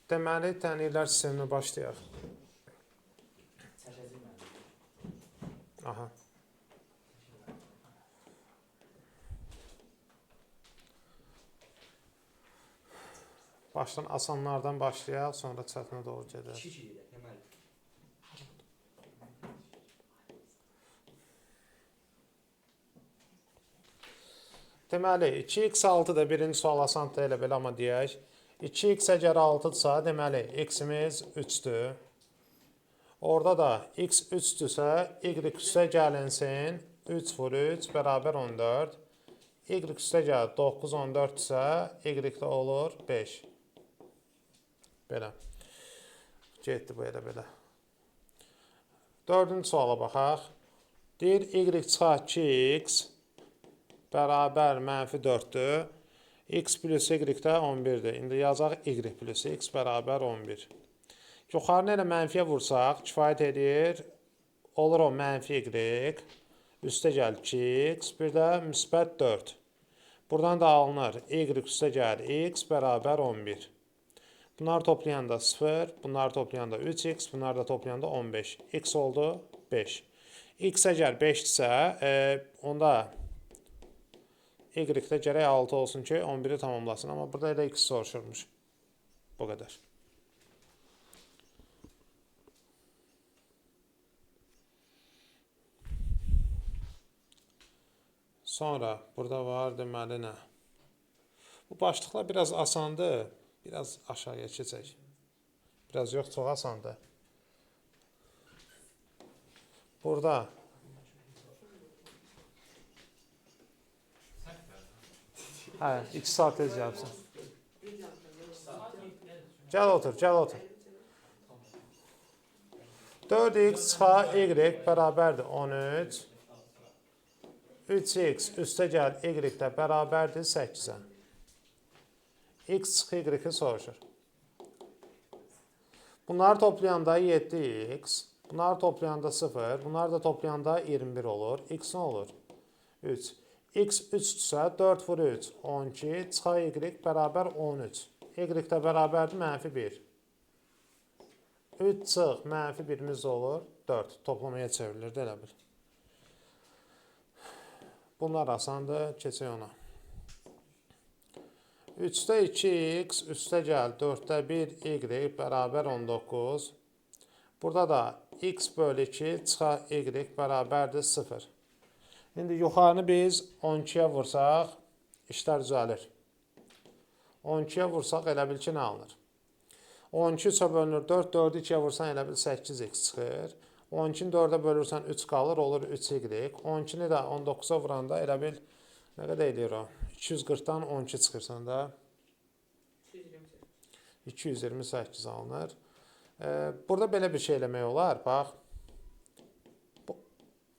Deməli, tənirlər sistemine başlayaq. Aha. Başdan asanlardan başlayaq, sonra çətinə doğru gedək. Deməli, 2x6-da birinci sual asandır elə belə, amma deyək. 2x əgər 6-dırsa, deməli, x-imiz 3-dür. Orada da x 3-dürsə, y üstə gəlinsin, 3 vur 3, bərabər 14. Y üstə gəlir 9, 14-dürsə, y də olur 5. Belə. Getdi bu elə belə. Dördüncü suala baxaq. Deyir, y çıxar 2x bərabər -4-dür. X plus y də 11-dir. İndi yazacaq y plus x bərabər 11. Yuxarını elə mənfiyə vursaq, kifayət edir. Olur o mənfi y, üstə gəl 2x, bir də müsbət 4. Buradan da alınır, y üstə gəl x bərabər 11. Bunları toplayanda 0, bunları toplayanda 3x, bunları da toplayanda 15. X oldu 5. X əgər 5-dirsə, onda y də gərək 6 olsun ki, 11-i tamamlasın. Amma burada elə x soruşurmuş. Bu qədər. Sonra burada var deməli nə? Bu başlıqlar biraz asandır. Biraz aşağıya keçək. Biraz yox, çox asandır. Burada hə, 2 saat tez gəlibsən. Gəl otur, gəl otur. 4x çıxar y bərabərdir 13. 3x üstə gəl y də bərabərdir 8-ə. X çıx y soruşur. Bunları toplayanda 7x, bunları toplayanda 0, bunları da toplayanda 21 olur. X nə olur? 3. X 3-dürsə 4 vur 3, 12, çıxar y bərabər 13. Y də bərabərdir -1. 3 çıx, -1-imiz olur 4. Toplamaya çevrilir də elə bil. Bunlar asandır, keçək ona. 3-də 2x üstə gəl 4-də 1 y bərabər 19. Burada da x bölü 2 çıxar y bərabərdir 0. İndi yuxarını biz 12-yə vursaq, işlər düzəlir. 12-yə vursaq elə bil ki, nə alınır? 12 3-ə bölünür 4, 4-ü 2-yə vursan elə bil 8x çıxır. 12-ni 4-ə bölürsən 3 qalır, olur 3y. 12-ni də 19-a vuranda elə bil, nə qədər edir o? 240-dan 12 çıxırsan da 228 alınır. Burada belə bir şey eləmək olar. Bax,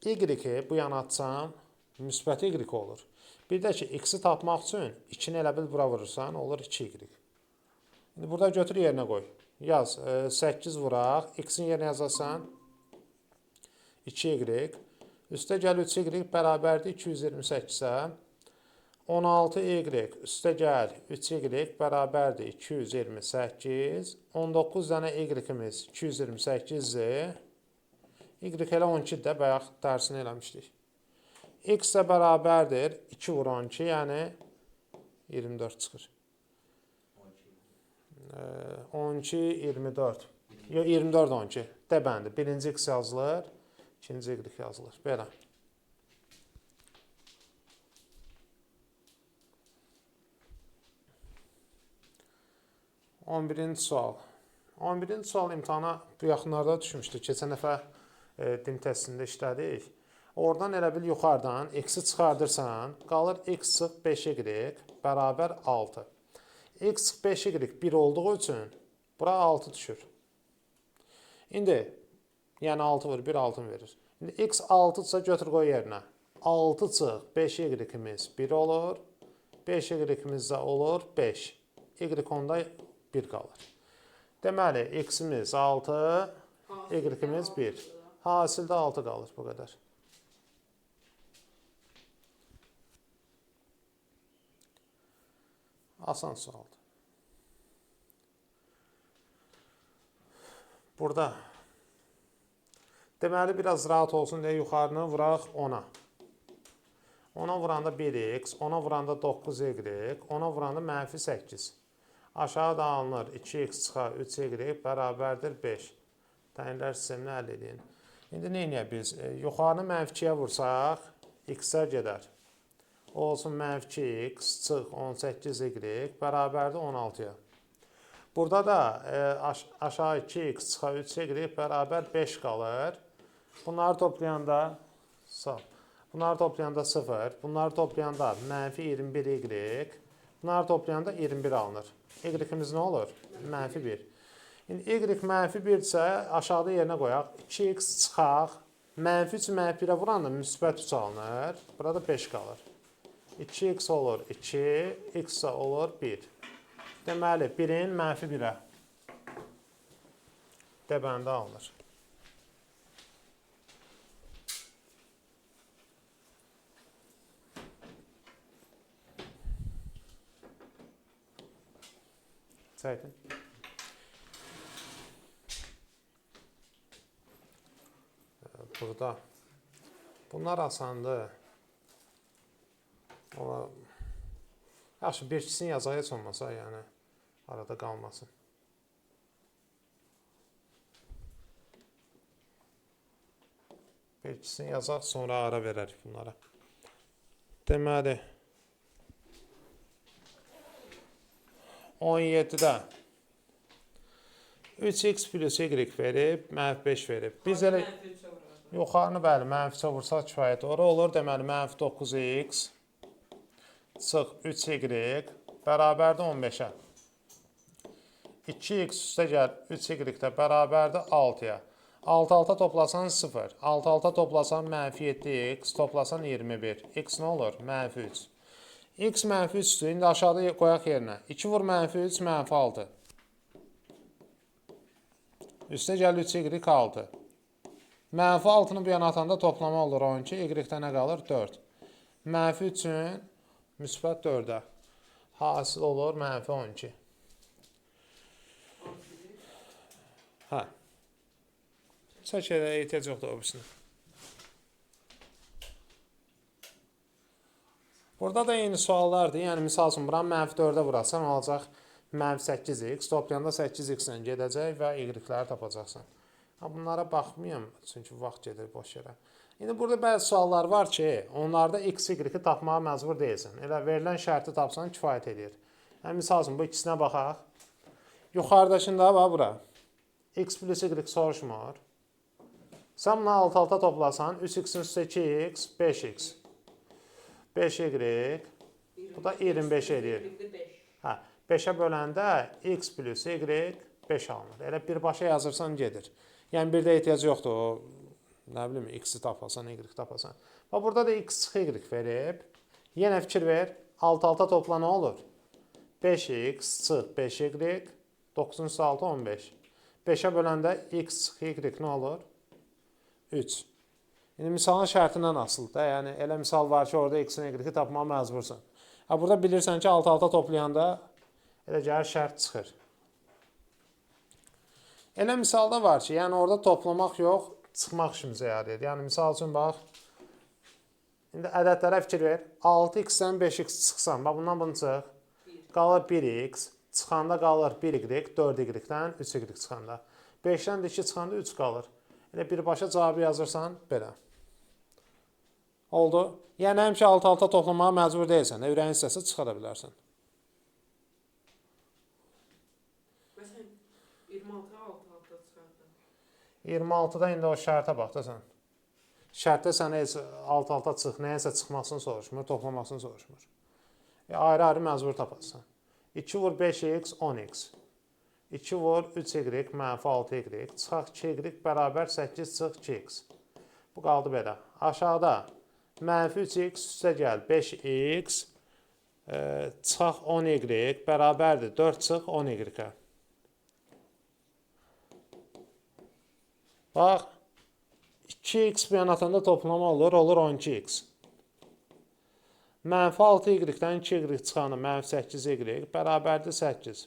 y-i bu yana atsam, müsbət y olur. Bir də ki, x-i tapmaq üçün 2-ni elə bil bura vurursan, olur 2y. İndi burada götür yerinə qoy. Yaz, 8 vuraq, x-in yerinə yazarsan 2y. Üstə gəl 3y bərabərdir 228-ə. 16y üstə gəl 3y bərabərdir 228. 19 dənə y-imiz 228-dir. Y elə 12-dir də, bayaq dərsini eləmişdik. X də bərabərdir 2 vur 12, yəni 24 çıxır. 12, 24. Yox, 24, 12. Dəbəndi. Birinci x yazılır, ikinci y yazılır. Belə. 11-ci sual. 11-ci sual imtahana bu yaxınlarda düşmüşdü. Keçən dəfə din testində işlədik. Oradan elə bil yuxarıdan x-i çıxardırsan, qalır x çıx 5y bərabər 6. X çıx 5y 1 olduğu üçün bura 6 düşür. İndi, yəni 6 vur, 1 6 verir. İndi x 6-dırsa götür qoy yerinə. 6 çıx 5y-imiz 1 olur. 5y-imiz də olur 5. Y onda 1 qalır. Deməli, x-imiz 6, y-imiz 1. Hasildə 6 qalır, bu qədər. Asan sualdır. Burada deməli biraz rahat olsun deyə yuxarını vuraq 10'a. 10'a vuranda 1x, 10'a vuranda 9y, 10'a vuranda mənfi 8. Aşağıda alınır 2x çıxar 3y bərabərdir 5. Təyinlər sistemini əldə edin. İndi nə edək biz? Yuxarını mənfi 2'yə vursaq, x-ə gedər. O olsun mənfi 2x çıx 18y bərabərdir 16'ya. Burada da aşağı 2x çıxar 3y bərabər 5 qalır. Bunları toplayanda bunları toplayanda 0, bunları toplayanda mənfi 21y, bunları toplayanda 21 alınır. Y-imiz nə olur? Mənfi 1. İndi y mənfi 1 isə aşağıda yerinə qoyaq. 2x çıxaq, mənfi 3 mənfi 1'ə vuranda müsbət 3 alınır. Burada 5 qalır. 2x olur 2, x olur 1. Deməli, 1'in mənfi 1'ə dəbəndə alınır. Çəkin. Burada. Bunlar asandır. Yaxşı, bir ikisini yazaq heç olmasa, yəni arada qalmasın. Bir ikisini yazaq, sonra ara verərik bunlara. Deməli, 17'də 3x plus y verib, mənfi 5 verib. Biz elə yuxarını bəli, mənfi 3'ə vursaq kifayət. Ora olur, deməli, mənfi 9x çıx 3y bərabərdir 15'ə. 2x üstə gəl 3y də bərabərdir 6'ya. 6 toplasan 0. 6 toplasan mənfi 7x, toplasan 21. X nə olur? Mənfi 3. X mənfi 3'dür. İndi aşağıda qoyaq yerinə. 2 vur mənfi 3, mənfi 6. Üstə gəl 3y 6. Mənfi 6'nı bu yana atanda toplama olur 12. Y-də nə qalır? 4. Mənfi 3'ün müsbət 4'ə. Hasil olur mənfi 12. Hə. Çəkələ ehtiyac yoxdur o birisini. Burada da eyni suallardır. Yəni, misal üçün, buranı mənfi 4'ə vurasan, olacaq mənfi 8x. Toplayanda 8x ilə gedəcək və y-ləri tapacaqsan. Bunlara baxmayayım, çünki vaxt gedir boş yerə. İndi burada bəzi suallar var ki, onlarda x, y-i tapmağa məcbur deyilsən. Elə verilən şərti tapsan kifayət edir. Yəni, misal üçün, bu ikisinə baxaq. Yuxarıdakında var bura. X plus y soruşmur. Sən bunu alt-alta toplasan, 3x'in üstə 2x, 5x. 5y, bu da 25 edir. Hə, 5'ə böləndə x plus y 5 alınır. Elə birbaşa yazırsan gedir. Yəni, bir də ehtiyac yoxdur o, nə bilim, x-i tapasan, y tapasan. Və burada da x çıx y verib. Yenə fikir ver, alt-alta topla nə olur? 5x çıx 5y, 9'un üstə 6, 15. 5'ə böləndə x çıx y nə olur? 3. İndi misalın şərtindən asılıdır da, yəni elə misal var ki, orada x-in y-i tapmağa məcbursan. Burada bilirsən ki, alt-alta toplayanda elə gəlir şərt çıxır. Elə misalda var ki, yəni orada toplamaq yox, çıxmaq işimizə yarayır. Yəni misal üçün bax, indi ədədlərə fikir ver. 6x-dən 5x çıxsan, bax bundan bunu çıx. Qalır 1x, çıxanda qalır 1y, 4y-dən 3y çıxanda. 5'dən 2 çıxanda 3 qalır. Elə birbaşa cavabı yazırsan, belə. Oldu. Yəni, həmişə alt-alta toplamağa məcbur deyilsən. Ürəyin istəsə çıxara bilərsən. Məsələn, 26'a alt-alta çıxardı. 26'da indi o şərtə bax da sən. Şərtdə sənə alt-alta çıx, nəyəsə çıxmasını soruşmur, toplamasını soruşmur. Ayrı-ayrı məcbur tapasan. 2 vur 5x, 10x. 2 vur 3y, mənfi 6y. Çıxaq 2y bərabər 8 çıx 2x. Bu qaldı belə. Aşağıda mənfi 3x üstə gəl 5x çıxaq 10y bərabərdir 4 çıx 10y. Bax, 2x bir yana atanda toplama olur 12x. Mənfi 6y-dən 2y çıxanı mənfi 8y bərabərdir 8.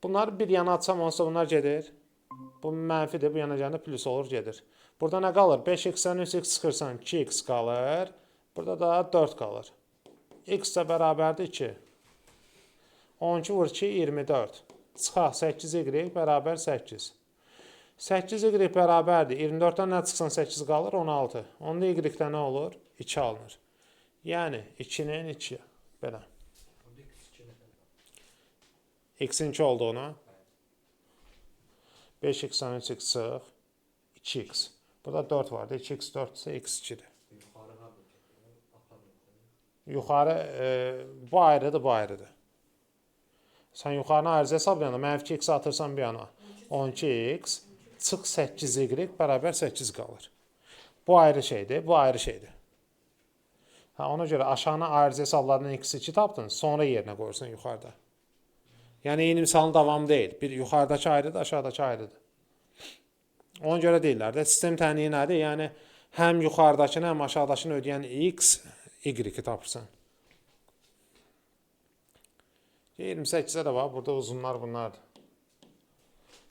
Bunları bir yana atsam, onsa bunlar gedir. Bu mənfidir, bu yana gələndə plus olur, gedir. Burada nə qalır? 5x-dən 3x çıxırsan 2x qalır. Burada da 4 qalır. X də bərabərdir 2. 12 vur 2, 24. Çıxaq 8y bərabər 8. 8y bərabərdir. 24-dən nə çıxsan 8 qalır? 16. Onda y-də nə olur? 2 alınır. Yəni 2-nin 2. Belə. X-in 2 olduğunu 5x-dən 3x çıx 2x. Burada 4 vardı. 2x 4 ise x 2'dir. Yuxarı bu ayrıdır, bu ayrıdır. Sən yuxarını ayrıca hesablayanda mənfi x atırsan bir yana 12x çıx 8y bərabər 8 qalır. Bu ayrı şeydir, bu ayrı şeydir. Ona görə aşağına ayrıca hesablarından x2 tapdın, sonra yerinə qoyursan yuxarıda. Yəni eyni misalın davamı deyil. Bir yuxarıdakı ayrıdır, aşağıdakı ayrıdır. Ona görə deyirlər də sistem tənliyi nədir? Yəni həm yuxarıdakını, həm aşağıdakını ödəyən x, y-i tapırsan. 28-də də var, burada uzunlar bunlardır.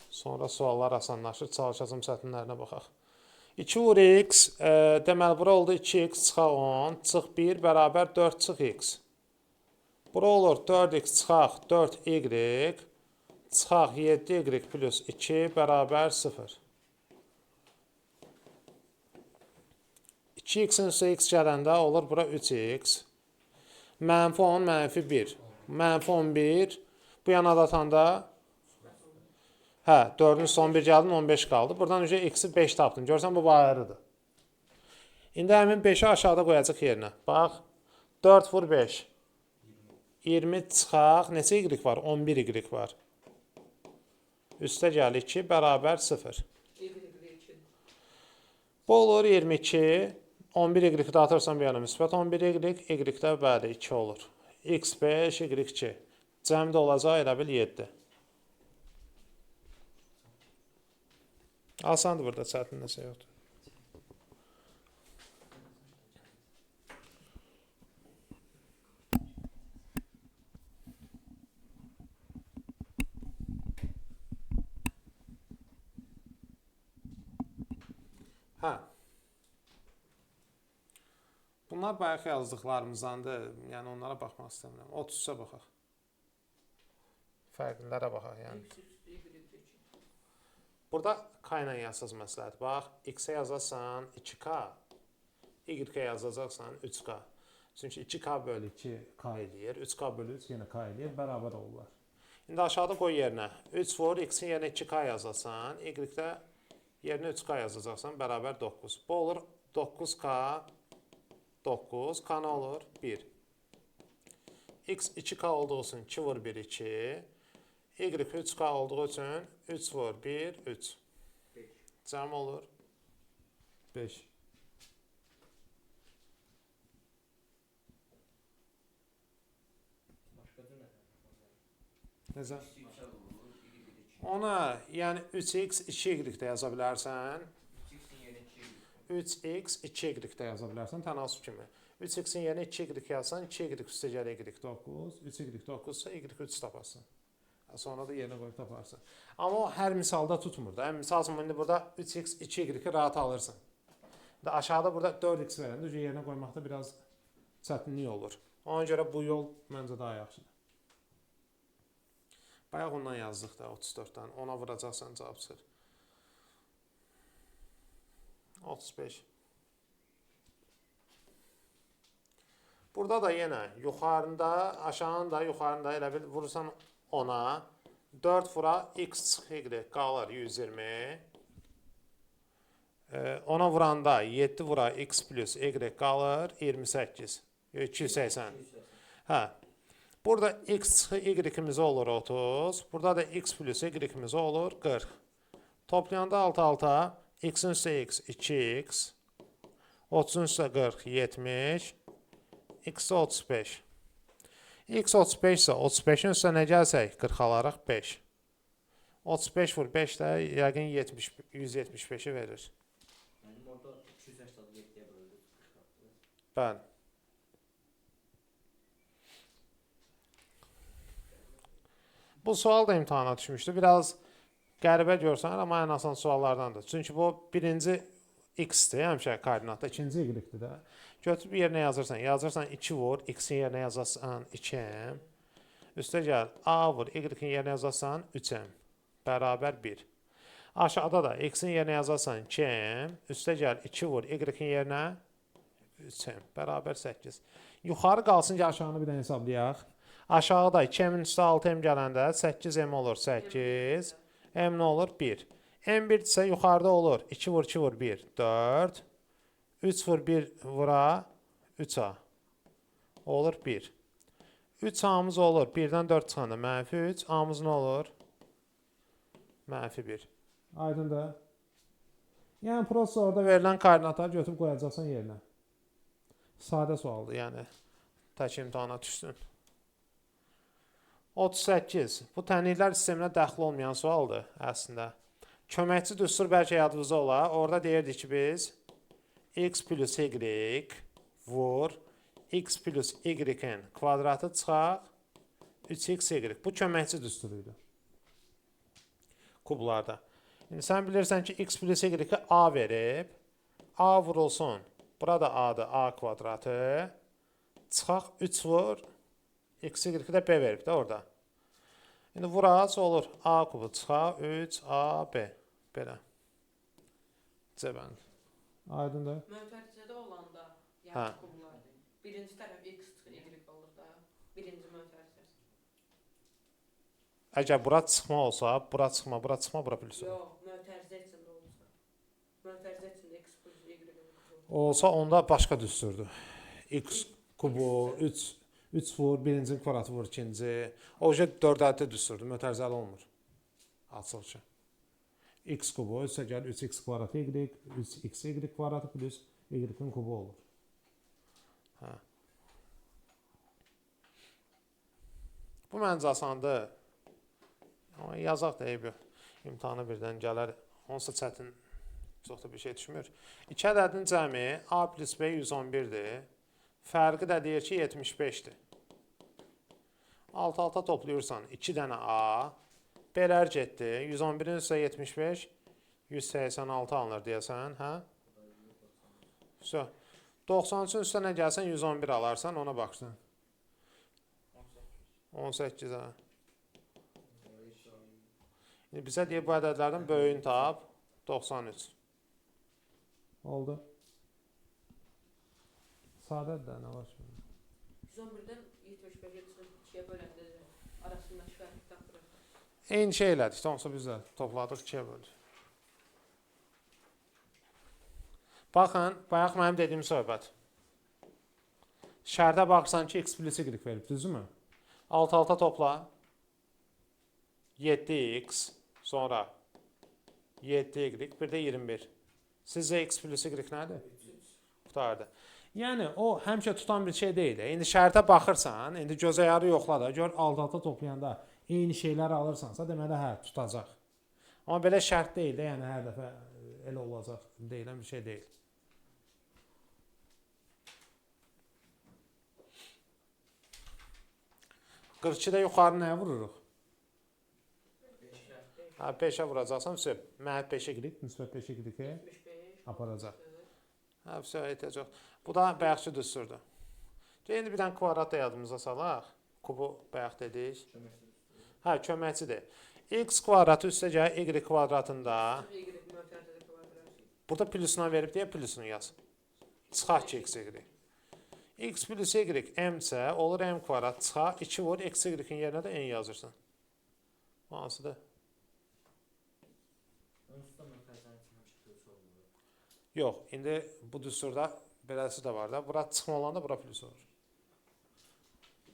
Sonra suallar asanlaşır, çalışacağım çətinlərinə baxaq. 2 vur x, deməli bura oldu 2x çıxaq 10, çıx 1 bərabər 4 çıx x. Bura olur 4x çıxaq 4y, çıxaq 7y plus 2 bərabər 0. 2x-in üstə x gələndə olur bura 3x. Mənfi 10, mənfi 1. Mənfi 11. Bu yana da atanda 4-ün üstə 11 gəldin, 15 qaldı. Buradan önce x-i 5 tapdın. Görsən bu ayrıdır. İndi həmin 5-i aşağıda qoyacaq yerinə. Bax, 4 vur 5. 20 çıxaq. Neçə y var? 11 y var. Üstə gəl 2 bərabər 0. Bu olur 22. 11 y-də atırsan bir yana müsbət 11 y-də bəli 2 olur. X 5, y 2. Cəmdə olacaq elə bil 7. Asandır burada, çətin nəsə yoxdur. Bunlar bayaq yazdıqlarımızdandır. Yəni onlara baxmaq istəmirəm. 30-a baxaq. Fərqlilərə baxaq yəni. Burada k ilə yazsaz məsləhət. Bax, x-ə yazasan 2k, y-ə yazacaqsan 3k. Çünki 2k bölü 2 k eləyir, 3k bölü 3 yenə k eləyir, bərabər olurlar. İndi aşağıda qoy yerinə. 3 vur, x-in yerinə 2k yazasan, y-də yerinə 3k yazacaqsan, bərabər 9. Bu olur 9k, 9, k nə olur? 1. X 2k olduğu üçün 2 vur 1, 2. Y 3k olduğu üçün 3 vur 1, 3. Cəm olur 5. Necə? Ona, yəni 3x 2y-də yaza bilərsən. 3x 2y-də yaza bilərsən, tənasüb kimi. 3x-in yerinə 2y yazsan, 2y üstə gəl y 9, 3y 9 ise y 3 taparsın. Sonra da yerinə qoyub taparsın. Amma o hər misalda tutmur da. Misal üçün, indi burada 3x 2y rahat alırsın. Aşağıda burada 4x verəndə yerinə qoymaqda biraz çətinlik olur. Ona görə bu yol məncə daha yaxşıdır. Bayaq ondan yazdıq da 34-dən. Ona vuracaqsan cavab çıxır. 35. Burada da yenə yuxarında, aşağında, yuxarında elə bil vurursan 10'a. 4 vura x y qalır 120. Ona vuranda 7 vura x plus y qalır 28. 280. Burada x y'imiz olur 30. Burada da x plus y'imiz olur 40. Toplayanda 6 x'in üstə x 2x. 30'un üstə 40 70. X 35. X 35 ise 35'in üstə nə gəlsək 40 alaraq 5. 35 vur 5 də yəqin 175'i verir. Mənim orada 287'ye böldü. Bəli. Bu sual da imtahana düşmüşdü. Biraz Qəribə görsən, amma ən asan suallardandır. Çünki bu birinci x-dir, həmişə koordinatda, ikinci y-dir də. Götürüb yerinə yazırsan, 2 vur, x-in yerinə yazarsan 2m. Üstə gəl, a vur, y-in yerinə yazarsan 3m, bərabər 1. Aşağıda da x-in yerinə yazarsan 2m, üstə gəl 2 vur, y-in yerinə 3m, bərabər 8. Yuxarı qalsın ki, aşağını bir dənə hesablayaq. Aşağıda 2m-in üstə 6m gələndə 8m olur 8. M nə olur? 1. M1 isə yuxarıda olur. 2 vur 2 vur 1, 4. 3 vur 1 vura 3A. Olur 1. 3A'mız olur. 1-dən 4 çıxanda -3. A'mız nə olur? -1. Aydındır. Yəni prosta orada verilən koordinatları götürüb qoyacaqsan yerinə. Sadə sualdır, yəni. Tək imtahana düşsün. 38. Bu tənliklər sisteminə daxil olmayan sualdır əslində. Köməkçi düstur bəlkə yadınızda ola. Orada deyirdik ki biz x plus y vur x plus y-in kvadratı çıxaq 3xy. Bu köməkçi düsturuydu. Kublarda. İndi sən bilirsən ki x plus y-i a verib. A vurulsun. Burada a'dır, a kvadratı. Çıxaq 3 vur. X-y də b verib də orada. İndi vuraq olur. A kubu çıxaq 3ab. Belə. Cəbənd. Aydındır. Mötərizədə olanda, Hə. yəni kublar, birinci tərəf x çıxır, y olur da. Birinci mötərizəsi. Əgər bura çıxma olsa, bura çıxma, bura çıxma, bura plus olur. Yox, mötərizə içində olsa. Mötərizə içində x plus y kubu. Olsa onda başqa düsturdur. X kubu 3 vur, birinci kvadratı vur, ikinci. O 4 ədəd düsturdur, mötərizəli olmur. Açılışı. X kubu, üstə gəl 3x kvadratı y, 3xy kvadratı plus y-in kubu olur. Hə. Bu məncə asandır. Amma yazaq da eyb yox. İmtahana birdən gələr. Onsa çətin, çox da bir şey düşmür. 2 ədədin cəmi a plus b 111-dir. Fərqi də deyir ki 75-dir. Alt-alta toplayırsan 2 dənə a. B'lər getdi. 111-in üstə 75, 186 alınır deyəsən, hə? 93-ün üstə nə gəlsən 111 alarsan, ona baxsan. 18, hə. İndi bizə deyir bu ədədlərdən böyüyünü tap, 93. Oldu. Sadədir də, nə var şimdi? 111-dən 75-ə çıxıb 2-yə böləndə arasındakı fərqi tapırıq. Eyni şey elədik, sonrası biz də topladıq, 2-yə böldük. Baxın, bayaq mənim dediyim söhbət. Şərdə baxırsan ki, x plus y verib, düzdürmü? Alt-alta topla. 7x, sonra 7y, bir də 21. Sizcə x plus y nədir? Qutardı. Yəni, o həmişə tutan bir şey deyil. İndi şərtə baxırsan, indi göz ayarı yoxla da, gör alt-alta toplayanda eyni şeyləri alırsansa, deməli, hə, tutacaq. Amma belə şərt deyil də, yəni hər dəfə elə olacaq, deyilən bir şey deyil. Qırçıda yuxarı nəyə vururuq? 5-ə vuracaqsan, mənət 5-ə gidik, müsbət 5-ə gidik, aparacaq. Hə, ehtiyac yox. Bu da bayaqçı düsturdur. İndi bir dənə kvadrat da yadımıza salaq. Kubu bayaq dedik. Hə, köməkçidir. X kvadratı üstə gəl, y kvadratında. Burada plusuna verib deyə plusunu yaz. Çıxaq ki, x, y. X plus y m-sə, olur m kvadrat çıxaq. 2 vur, x, y-in yerinə də n yazırsan. Hansıdır? Yox, indi bu düsturda beləsi də var da. Bura çıxma olanda bura plus olur.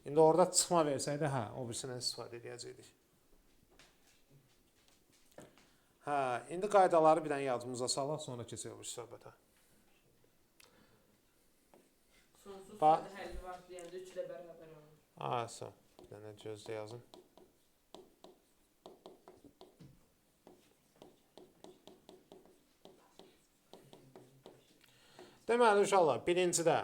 İndi orada çıxma versəydi, hə, o birisindən istifadə edəcəkdik. Hə, indi qaydaları bir dənə yadımıza salaq, sonra keçək o bir söhbətə. Sonsuz sayda həlli var deyəndə 3 ilə bərabər olur. Asa, bir dənə gözlə yazın. Deməli, uşaqlar, birincidə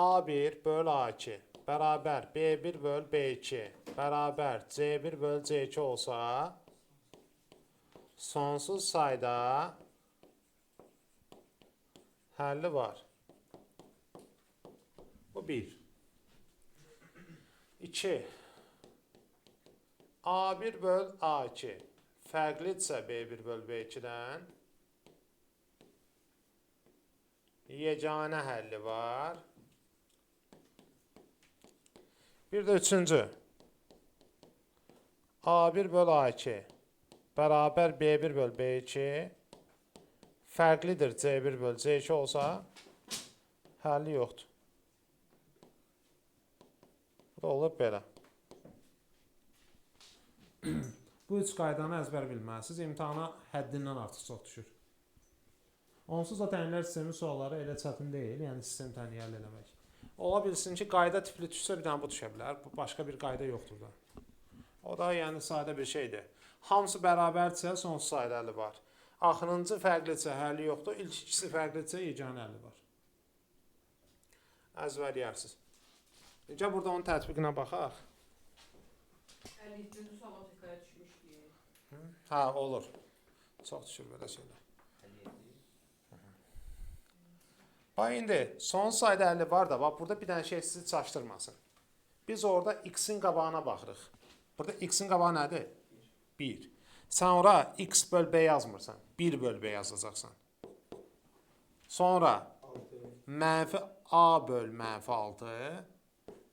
A1 böl A2 bərabər B1 böl B2 bərabər C1 böl C2 olsa, sonsuz sayda həlli var. Bu 1. 2. A1 böl A2 fərqlidirsə B1 böl B2-dən yeganə həlli var. Bir də üçüncü. A1 böl A2 bərabər B1 böl B2 fərqlidir C1 böl C2 olsa həlli yoxdur. Bu da olur belə. Bu üç qaydanı əzbər bilməlisiniz. İmtahana həddindən artıq çox düşür. Onsuz da təlimlər sistemi sualları elə çətin deyil. Yəni sistem təniyəl eləmək. Ola bilsin ki, qayda tipli düşsə bir dənə bu düşə bilər. Başqa bir qayda yoxdur da. O da yəni sadə bir şeydir. Hamısı bərabərdirsə sonsuz sayda həlli var. Axırıncı fərqlidirsə həlli yoxdur. İlk ikisi fərqlidirsə yeganə həlli var. Əzbərləyərsiniz. Necə burada onun tətbiqinə baxaq. 53-cü suala tekrar düşmüşdü. Hə, olur. Çox düşür belə şeylər. Bax indi son sayda həlli var da, bax burada bir dənə şey sizi çaşdırmasın. Biz orada x-in qabağına baxırıq. Burada x-in qabağı nədir? 1. Sən ora x böl b yazmırsan. 1 böl b yazacaqsan. Sonra mənfi a böl mənfi 6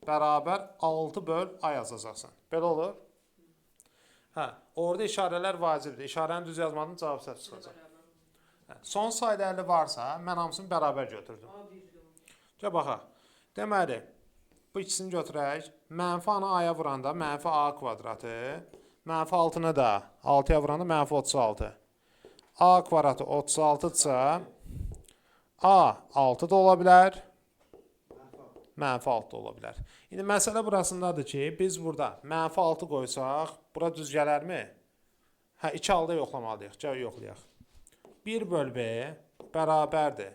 bərabər 6 böl a yazacaqsan. Belə olur. Hə, orada işarələr vacibdir. İşarəni düz yazmadın, cavab səhv çıxacaq. Son sayda həlli varsa, mən hamısını bərabər götürdüm. Gəl baxaq. Deməli, bu ikisini götürək. Mənfi a-nı a-ya vuranda mənfi a kvadratı, mənfi 6-nı da 6-ya vuranda mənfi 36. A kvadratı 36-dırsa, a 6 da ola bilər, mənfi 6 da ola bilər. İndi məsələ burasındadır ki, biz burada mənfi 6 qoysaq, bura düz gələrmi? Hə, 2 halda yoxlamalıyıq. Gəl yoxlayaq. 1 böl b bərabərdir.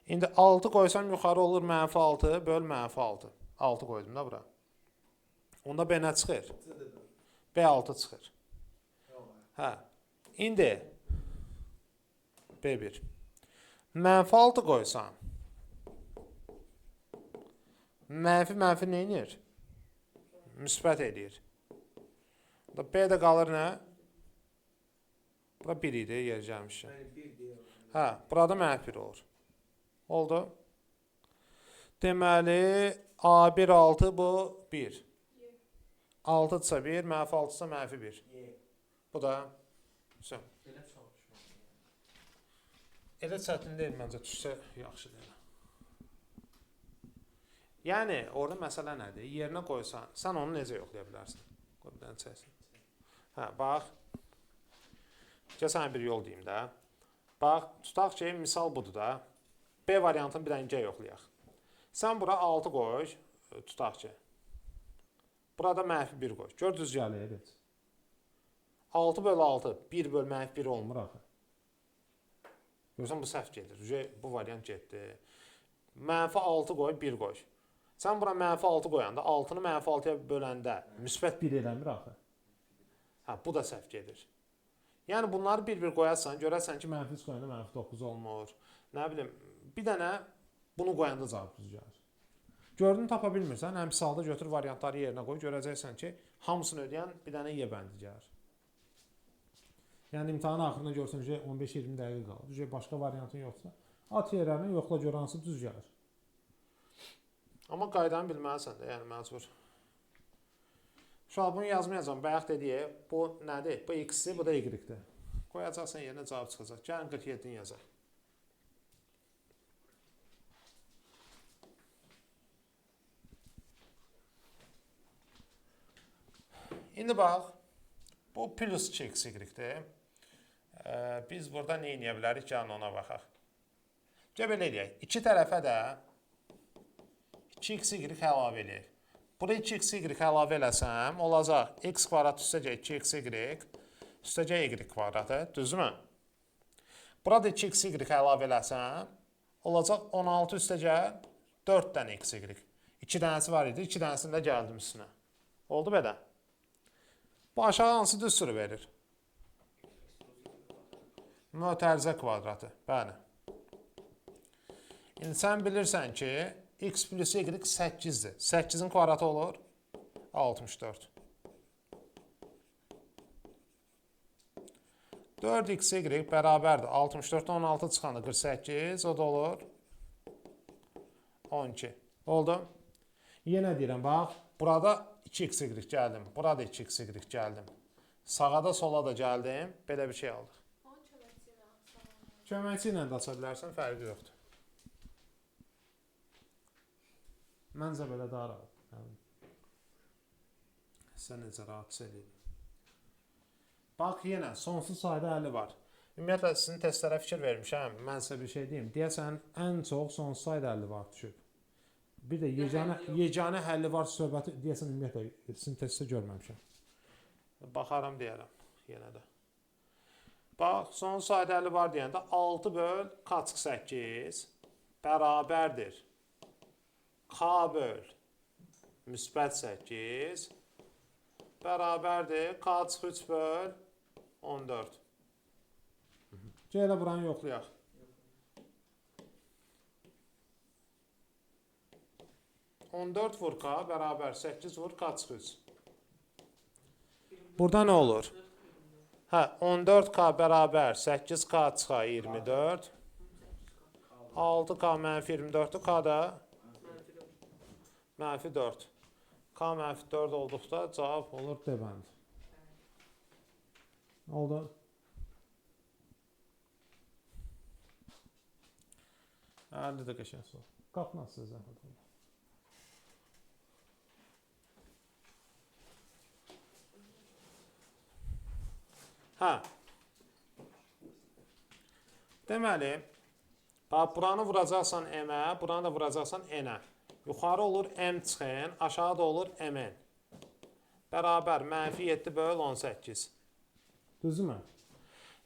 İndi 6 qoysam yuxarı olur mənfi 6 böl mənfi 6. 6 qoydum da bura. Onda b nə çıxır? B 6 çıxır. Hə. İndi B1. Mənfi 6 qoysam mənfi nə edir? Müsbət edir. B də qalır nə? Bura 1 idi, yer gəlmişəm. Hə, burada mənfi 1 olur. Oldu. Deməli, A1 6 bu 1. 6-dırsa 1, mənfi 6-dırsa mənfi 1. Bu da. Elə çətin deyil, məncə düşsə yaxşıdır. Yəni, orada məsələ nədir? Yerinə qoysan, sən onu necə yoxlaya bilərsən? Qoy bir dənə çəksin. Hə, bax. Gəl sənə bir yol deyim də. Bax, tutaq ki, misal budur da. B variantını bir dənə yoxlayaq. Sən bura 6 qoy, tutaq ki. Burada mənfi 1 qoy. Gör düz gəlir. 6 böl 6, 1 böl mənfi 1 olmur axı. Görürsən, bu səhv gedir. Bu variant getdi. Mənfi 6 qoy, 1 qoy. Sən bura mənfi 6 qoyanda, 6-nı mənfi 6-ya böləndə müsbət 1 eləmir axı. Hə, bu da səhv gedir. Yəni, bunları bir-bir qoyarsan, görərsən ki, mənfi 3 qoyanda mənfi 9 olmur. Nə bilim, bir dənə bunu qoyanda cavab düz gəlir. Gördün, tapa bilmirsən, əmsalda götür variantları yerinə qoy, görəcəksən ki, hamısını ödəyən bir dənə Y bəndi gəlir. Yəni, imtahanın axırında görsən ki, 15-20 dəqiqə qalır. Başqa variantın yoxsa, at yerlərini yoxla gör hansı düz gəlir. Amma qaydanı bilməlisən də, yəni məcbur. Şu an bunu yazmayacağım. Bayaq dediyi, bu nədir? Bu x-dir, bu da y-dir. Qoyacaqsan yerinə cavab çıxacaq. Gəlin 47-ni yazaq. İndi bax, bu plus 2x y-dir. Biz burada nə edə bilərik? Gəlin ona baxaq. Gəl belə edək. İki tərəfə də 2x y əlavə eləyək. Buraya 2x y əlavə eləsəm, olacaq x kvadrat üstəcək 2x y üstəcək y kvadratı, düzdürmü? Burada 2x y əlavə eləsəm, olacaq 16 üstəcək 4 dənə x y. 2 dənəsi var idi, 2 dənəsini də gəldim üstünə. Oldu belə. Bu aşağı hansı düsturı verir? Mötərizə kvadratı. Bəli. İndi sən bilirsən ki, x plus y 8-dir. 8-in kvadratı olur 64. 4xy bərabərdir. 64-dən 16 çıxanda 48, o da olur 12. Oldu? Yenə deyirəm, bax, burada 2xy gəldim, burada 2xy gəldim. Sağa da, sola da gəldim, belə bir şey aldıq. Köməkçi ilə də aça bilərsən, fərqi yoxdur. Məncə belə daha rahat. Sən necə rahat edin. Bax, yenə sonsuz sayda həlli var. Ümumiyyətlə, sizin testlərə fikir vermişəm. Mən sizə bir şey deyim. Deyəsən, ən çox sonsuz sayda həlli var düşüb. Bir də yeganə həlli var söhbəti, deyəsən, ümumiyyətlə, sizin testdə görməmişəm. Baxaram deyərəm, yenə də. Bax, sonsuz sayda həlli var deyəndə 6 böl kaç 8 bərabərdir. K böl müsbət 8 bərabərdir. Kaç 3 böl 14. Gələ buranı yoxlayaq. 14 vur K bərabər 8 vur kaç 3. Burada nə olur? Hə, 14K bərabər 8K çıxar 24. 6K mənfi 24-dür. K da mənfi 4. K mənfi 4 olduqda cavab olur D bənd. Oldu. Həlli də qəşəng soru. Qapmazsınız zəhmət olun. Hə. Deməli, bax, buranı vuracaqsan M-ə, buranı da vuracaqsan N-ə. Yuxarı olur M çıxın, aşağı da olur MN. Bərabər mənfi 7 böl 18. Düzdürmü?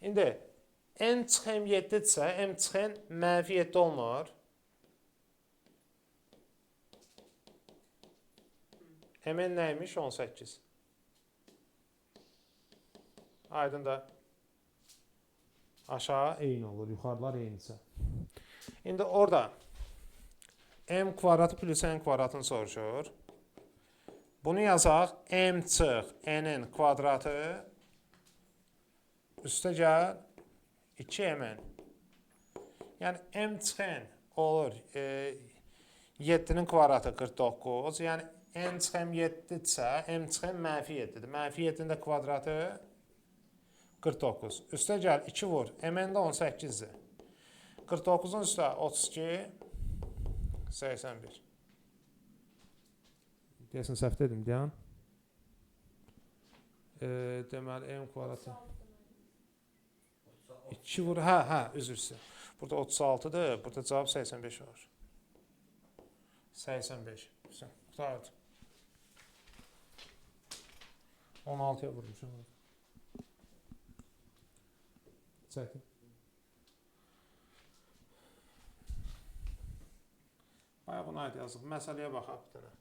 İndi N çıxın 7-dirsə, M çıxın mənfi 7 olmur. MN nəymiş? 18. Aydın da aşağı eyni olur, yuxarılar eynisə. İndi orada M kvadratı plus N kvadratını soruşur. Bunu yazaq. M çıx N'in kvadratı üstə gəl 2MN. Yəni M çıx N olur 7-nin kvadratı 49. Yəni N çıx M 7-dirsə, M çıx M mənfi 7-dir. Mənfi 7-nin də kvadratı 49. Üstə gəl 2 vur. MN də 18-dir. 49-un üstə 32 81. Deyəsən səhv dedim, deyən. Deməli M kvadratı 2 vur. Hə, üzr istəyirəm. Burada 36-dır, burada cavab 85 olur. 85. Qutardı. 16-ya vurmuşam. Çətin. Bayaq ona aid yazıq. Məsələyə baxaq bir dənə.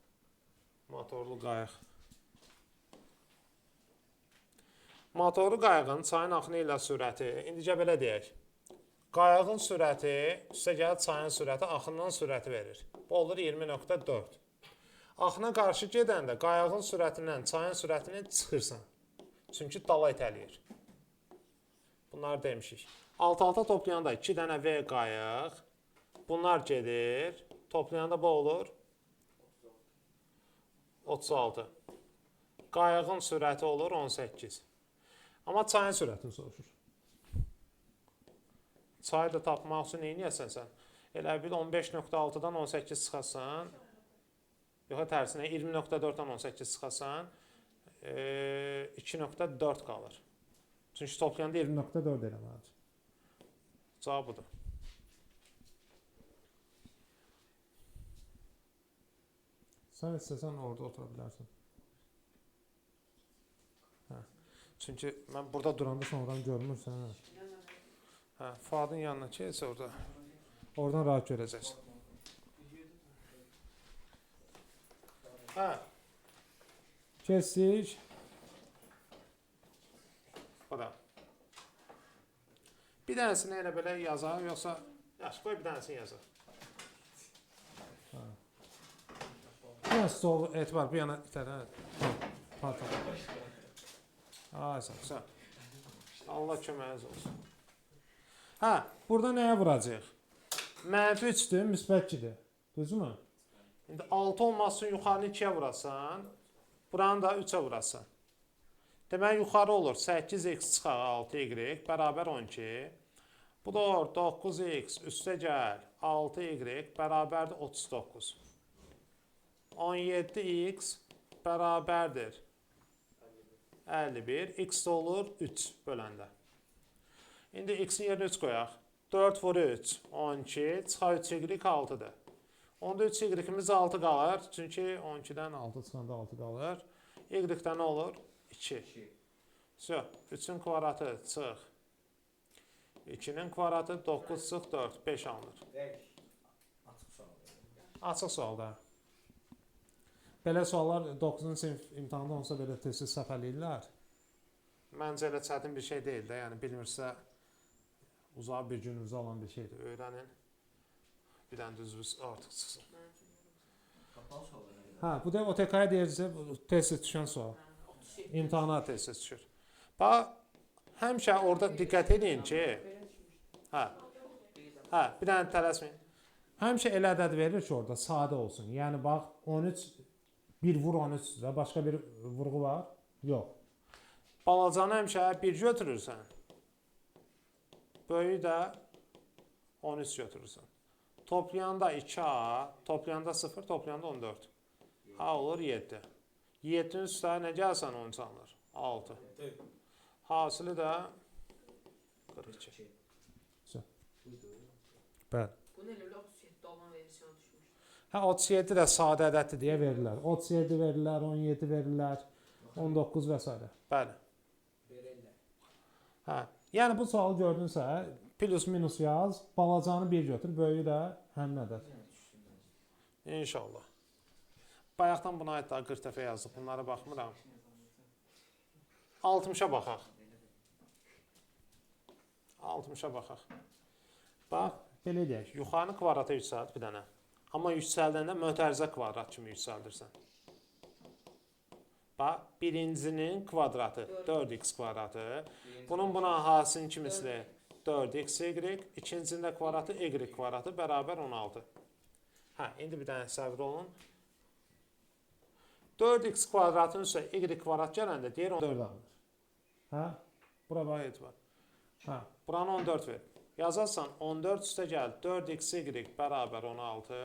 Motorlu qayıq. Motorlu qayığın çayın axını ilə sürəti. İndicə belə deyək. Qayığın sürəti, üstə gəlir çayın sürəti, axından sürəti verir. Bu olur 20.4. Axına qarşı gedəndə qayığın sürətindən çayın sürətini çıxırsan. Çünki dala itələyir. Bunlar demişik. Alt-alta toplayanda 2 dənə V qayıq. Bunlar gedir. Toplayanda bu olur 36. Qayığın sürəti olur 18. Amma çayın sürətini soruşur. Çayı da tapmaq üçün neyniyəsən sən? Elə bil 15.6-dan 18 çıxasan. Yox, tərsinə 20.4-dan 18 çıxasan. 2.4 qalır. Çünki toplayanda 20.4 eləməlidir. Cavab budur. Sən istəsən orada otura bilərsən. Hə. Çünki mən burada duranda sonradan görmürsən. Hə, Fuadın yanına keç orada. Oradan rahat görəcəksən. Hə. Kesik. Bura. Bir dənəsini elə belə yazaq, yoxsa yaxşı qoy bir dənəsini yazaq. Bir stol etibar bir yana itərə. Pardon. Ay sağ. Allah köməyiniz olsun. Hə, burada nəyə vuracağıq? Mənfi 3-dür, müsbət 2-dir. Düzdürmü? İndi 6 olması üçün yuxarını 2-yə vurasan, buranı da 3-ə vurasan. Demək yuxarı olur 8x çıxaq 6y bərabər 12. Bu da olur 9x üstə gəl 6y bərabərdir 39. 17x bərabərdir 51. X də olur 3 böləndə. İndi x-in yerinə 3 qoyaq. 4 vur 3, 12, çıxaq 3y 6-dır. Onda 3y-imiz 6 qalır. Çünki 12-dən 6 çıxanda 6 qalır. Y-də nə olur? 2. So, 3-ün kvadratı çıx. 2-nin kvadratı 9 çıx 4, 5 alınır. Açıq sual. Açıq sualda. Belə suallar 9-cu sinif imtahanda olsa belə tez-tez səfələyirlər. Məncə elə çətin bir şey deyil də, yəni bilmirsə uzaq bir gününüzü alan bir şeydir. Öyrənin. Bir dənə düzünüz artıq çıxsın. Qapalı suallar. Hə, bu da OTK-ya deyirsə tez-tez düşən sual. İmtahana tez-tez düşür. Bax, həmişə orada diqqət edin ki, hə, bir dənə tələsməyin. Həmişə elə ədəd verir ki, orada sadə olsun. Yəni bax, 13 1 vur 13-də başqa bir vurğu var? Yox. Balacanı həmişə 1 götürürsən. Böyüyü də 13 götürürsən. Toplayanda 2A, toplayanda 0, toplayanda 14. A olur 7. 7-nin üstə nə gəlsən 13 alınır? 6. Hasılı da 42. Bəli. Bu nə elə 37 olan versiyon düşmüş. Hə, 37 də sadə ədəddir deyə verirlər. 37 verirlər, 17 verirlər, 19 və s. Bəli. Hə, yəni bu sualı gördünsə, plus minus yaz, balacanı 1 götür, böyüyü də həmin ədəd. İnşallah. Bayaqdan buna aid daha 40 dəfə yazdıq, bunlara baxmıram. 60-a baxaq. 60-a baxaq. Bax, belə deyək, yuxarını kvadrata yüksəlt bir dənə. Amma yüksəldəndə mötərizə kvadrat kimi yüksəldirsən. Bax, birincinin kvadratı 4x kvadratı. Bunun buna hasinin kimisli 4xy, ikincinin də kvadratı y kvadratı bərabər 16. Hə, indi bir dənə səbir olun. 4x kvadratın üstə y kvadrat gələndə deyir 14 alınır. Hə? Bura bax etibar. Hə, buranı 14 ver. Yazarsan 14 üstə gəl 4xy bərabər 16.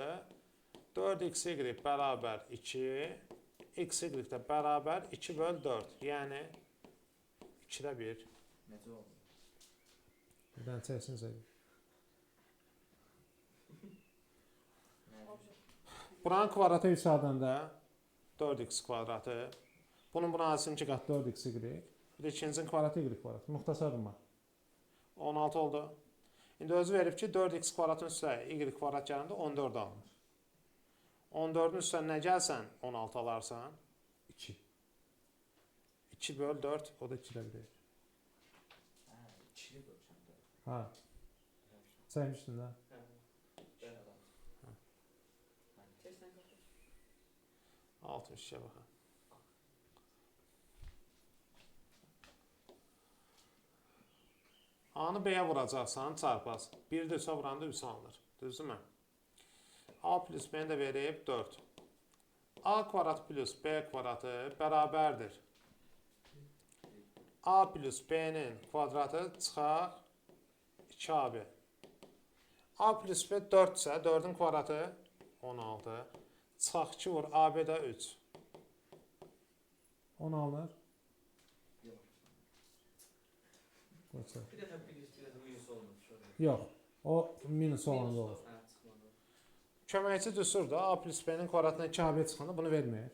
4xy bərabər 2. Xy də bərabər 2 böl 4. Yəni 2-də 1. Necə oldu? Bir dənə çəksin zəqin. Buranın kvadratı yüksəldəndə 4x kvadratı. Bunun buna hasının 2 qat 4xy. Bir də ikincinin kvadratı y kvadratı. Muxtasarım var. 16 oldu. İndi özü verib ki 4x kvadratın üstə y kvadrat gələndə 14 alınır. 14-ün üstə nə gəlsən 16 alarsan? 2. 2 böl 4, o da 2-də 1. Hə, 2-li bölsən də. Hə. Çəkmişdin də. Tersten kapatır. 60-ya baxaq. A-nı B-yə vuracaqsan, çarpaz. 1-də 3-ə vuranda 3 alınır. Düzdürmü? A plus B-ni də verib 4. A kvadrat plus B kvadratı bərabərdir. A plus B-nin kvadratı çıxaq 2AB. A plus B 4-sə, 4-ün kvadratı 16. Çıxaq 2 vur, AB-də 3. 10 alınır. Bir dəfə minus olmuş. Yox, o minus olan olur. Hə, çıxmadı. Köməkçi düstur da A plus B-nin kvadratına 2AB çıxanda bunu vermir.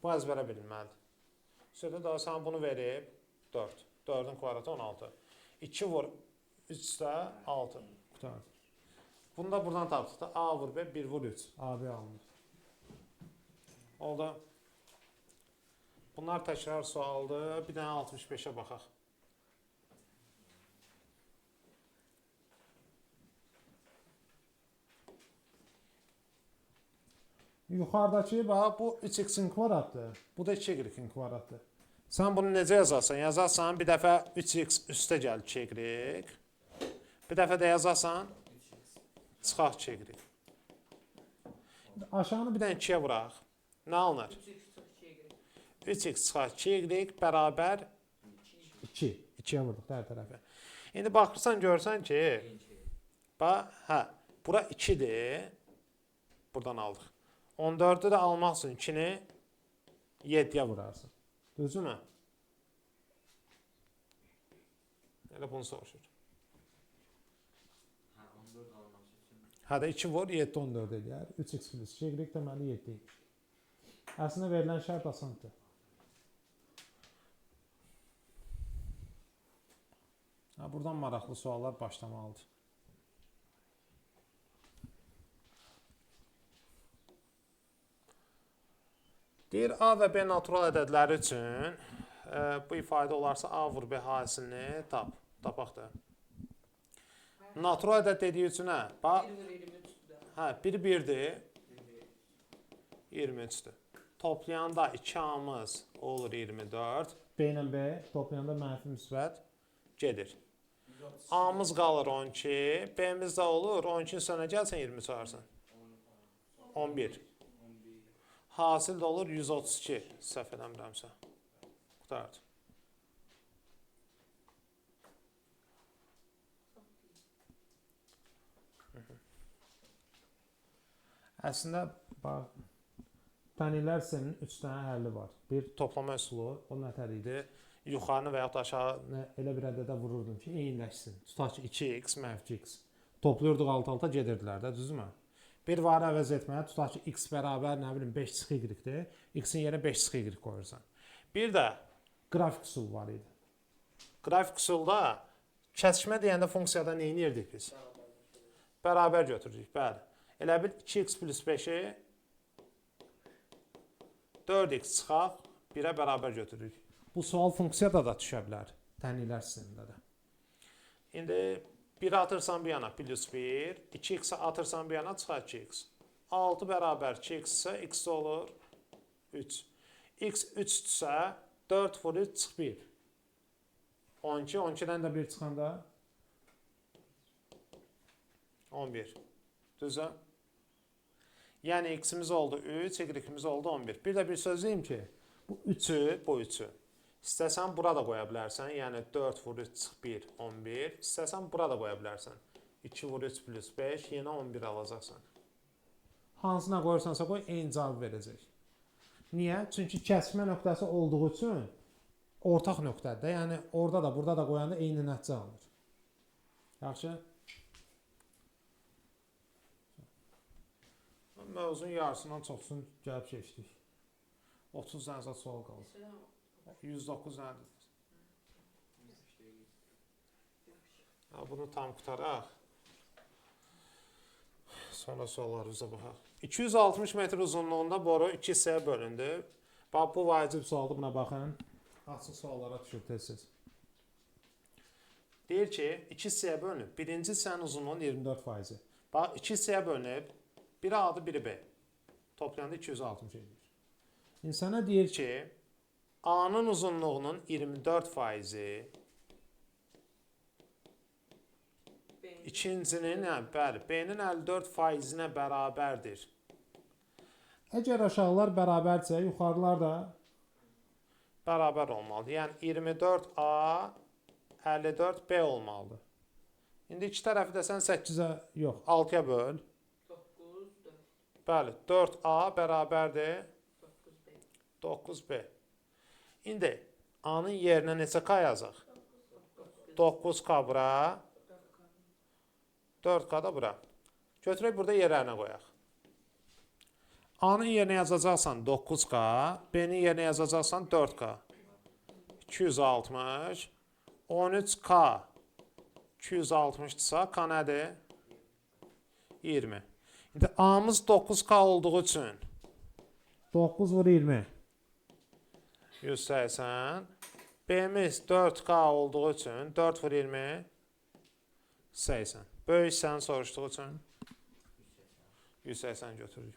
Bu əzbərə bilinməlidir. Sonra daha sana bunu verib 4. 4-ün kvadratı 16. 2 vur 3-də 6. Qutardı. Bunu da buradan tapdıq da A vur B, 1 vur 3. AB alınır. Oldu. Bunlar təkrar sualdır. Bir dənə 65-ə baxaq. Yuxarıdakı bax bu 3x-in kvadratdır. Bu da 2y-in kvadratdır. Sən bunu necə yazarsan? Yazarsan bir dəfə 3x üstə gəl 2y. Bir dəfə də yazarsan 3x. çıxaq 2y. Aşağını bir dənə 2-yə vuraq. Nə alınır? 3x çıxaq 2y bərabər 2. 2-yə vurduq hər tərəfə. İndi baxırsan görsən ki, bax, hə, bura 2-dir. Buradan aldıq. 14-ü də almaq üçün 2-ni 7-yə vurarsın. Düzdürmü? Elə bunu soruşur. Ha 14 almak için. Hə də 2 vur, 7 14 eləyər. 3x plus 2y deməli 7 imiş. Əslində verilən şərt asandır. Ha, buradan maraqlı suallar başlamalıdır. Deyir A və B natural ədədləri üçün bu ifadə olarsa A vur B hasilini tap. Tapaq da. Natural ədəd dediyi üçün hə? Bax, 1/23'dür. hə, 1-1-dir. 23'dür. Toplayanda 2A'mız olur 24. B ilə B toplayanda mənfi müsbət gedir. A'mız qalır 12. B'miz də olur 12-nin sönə gəlsən 20 çıxarsan. 11. Hasil də olur 132. Səhv eləmirəmsə. Qutardı. Əslində, bax, tənliklər sisteminin 3 dənə həlli var. Bir toplama üsulu, o nətər idi? Yuxarını və yaxud aşağını elə bir ədədə vururdum ki, eyniləşsin. Tutaq ki, 2x, -x. Toplayırdıq alt-alta gedirdilər də, düzdürmü? Bir varı əvəz etməyə, tutaq ki, x bərabər, nə bilim, 5-y-dir. X-in yerə 5-y qoyursan. Bir də qrafik üsulu var idi. Qrafik üsulda kəsişmə deyəndə funksiyada nə edirdik biz? Bərabər götürürük, bəli. Elə bil 2x plus 5-i 4x çıxaq 1-ə bərabər götürürük. Bu sual funksiyada da düşə bilər, tənliklər sistemində də. İndi 1 atırsan bir yana plus 1, 2x atırsan bir yana çıxar 2x. 6 bərabər 2x isə x olur 3. X 3-dürsə 4 vur 3 çıx 1. 12, 12-dən də 1 çıxanda 11. Düzə? Yəni x-imiz oldu 3, y-imiz oldu 11. Bir də bir söz deyim ki, bu 3-ü, bu 3-ü İstəsən bura da qoya bilərsən. Yəni 4 vur 3 çıx 1, 11. İstəsən bura da qoya bilərsən. 2 vur 3 plus 5, yenə 11 alacaqsan. Hansına qoyursansa qoy, eyni cavab verəcək. Niyə? Çünki kəsişmə nöqtəsi olduğu üçün ortaq nöqtədir. Yəni orada da, burada da qoyanda eyni nəticə alınır. Yaxşı? Mövzunun yarısından çoxsunu gəlib keçdik. 30 dənə sual qaldı. 109 nədir? Bunu tam qutaraq. Sonra suallarımıza baxaq. 260 metr uzunluğunda boru 2 hissəyə bölündü. Bax, bu vacib sualdır, buna baxın. Açıq suallara düşür tez-tez. Deyir ki, 2 hissəyə bölünüb. Birinci hissənin uzunluğunun 24%. Bax, 2 hissəyə bölünüb. Biri A-dır, biri B. Toplayanda 260 edir. İnsana deyir ki, A'nın uzunluğunun 24%, ikincinin, bəli, B-nin 54%-nə bərabərdir. Əgər aşağılar bərabərsə, yuxarılar da bərabər olmalıdır. Yəni 24A, 54B olmalıdır. İndi iki tərəfi də sən 8-ə, yox, 6-ya böl. 9, 4, Bəli, 4A bərabərdir 9, 5. 9B. İndi A-nın yerinə neçə K yazaq? 9K bura, 4K da bura. Götürək burada yerlərinə qoyaq. A-nın yerinə yazacaqsan 9K, B-nin yerinə yazacaqsan 4K. 260, 13K 260-dırsa, K nədir? 20. İndi A-mız 9K olduğu üçün 9 vur 20. 180. B'miz 4K olduğu üçün 4 vur 20. 80. Böyük hissəni soruşduğu üçün 180 götürürük.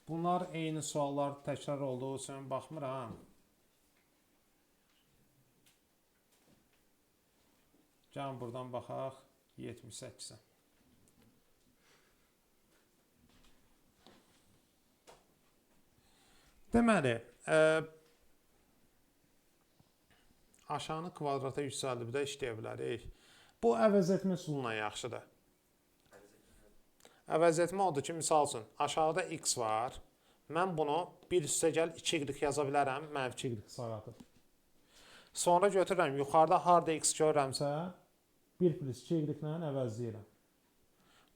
Bunlar eyni suallar təkrar olduğu üçün baxmıram. Gəlin buradan baxaq 78-ə. Deməli, aşağını kvadrata yüksəldib də işləyə bilərik. Bu əvəz etmə üsuluna yaxşıdır. Əvəz etmə odur ki, misal üçün, aşağıda x var. Mən bunu 1 üstə gəl 2y yaza bilərəm, mənfi 2y sağa atıb. Sonra götürürəm, yuxarıda harda x görürəmsə, 1 plus 2y ilə əvəzləyirəm.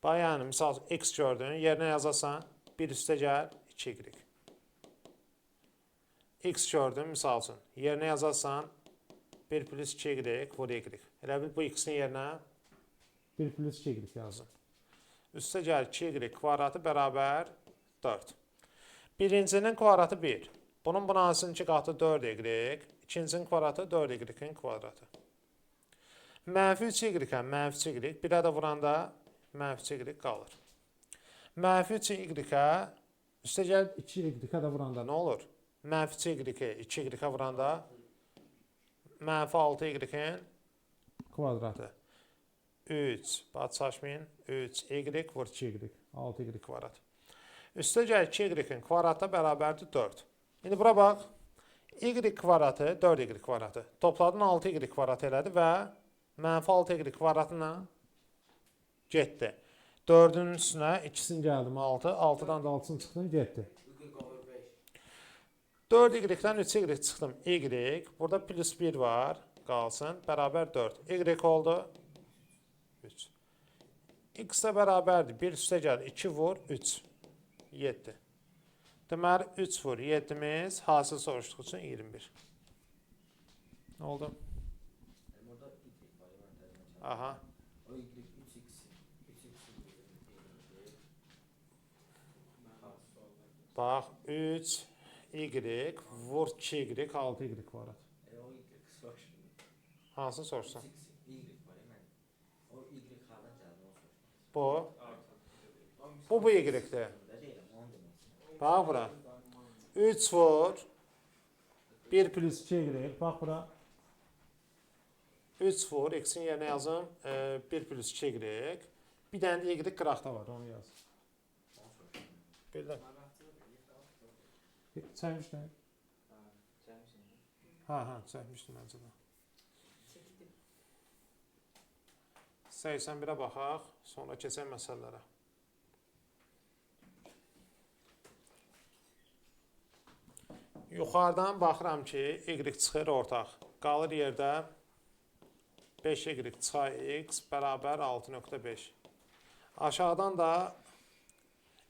Bax, yəni, misal üçün, x gördün, yerinə yazasan, 1 üstə gəl 2y. X gördün, misal üçün, yerinə yazarsan, 1 plus 2y vur y. Elə bil bu x-in yerinə 1 plus 2y yazın. Üstə gəl 2y kvadratı bərabər 4. Birincinin kvadratı 1. Bunun hansının 2 qatı 4y. İkincinin kvadratı 4y-in kvadratı. Mənfi 3y-ə mənfi 2y. Birə də vuranda mənfi 2y qalır. Mənfi 3y-ə üstə gəl 2y-ə də vuranda nə olur? Mənfi 2y-ə 2y-ə vuranda mənfi 6y-in kvadratı. 3, bax çaşmayın, 3y vur 2y, 6y kvadrat. Üstə gəl 2y-in kvadratı bərabərdir 4. İndi bura bax, y kvadratı 4y kvadratı. Topladın 6y kvadratı elədi və mənfi 6y kvadratına getdi. 4-ün üstünə 2-sini gəldim 6, 6-dan da 6-sını çıxdım, getdi. 4y-dən 3y çıxdım, y, burada plus 1 var, qalsın, bərabər 4. Y oldu 3. X də bərabərdir, 1 üstə gəl, 2 vur, 3, 7. Deməli, 3 vur, 7-miz, hasil soruşduğu üçün 21. Nə oldu? Aha. Bax, 3, y, vur 2y, 6y kvadrat. Hansını soruşsan? Bu. Bu y-dir. Bax bura. 3 vur. 1 plus 2y. Bax bura. 3 vur. X-in yerinə yazım. 1 plus 2y. Bir dənə də y qıraqda var. Onu yaz. Bildim. Çəkmişdin? Ha, çəkmişdim məncə də. 81-ə baxaq, sonra keçək məsələlərə. Yuxarıdan baxıram ki, y çıxır ortaq. Qalır yerdə 5y çıxar x bərabər 6.5. Aşağıdan da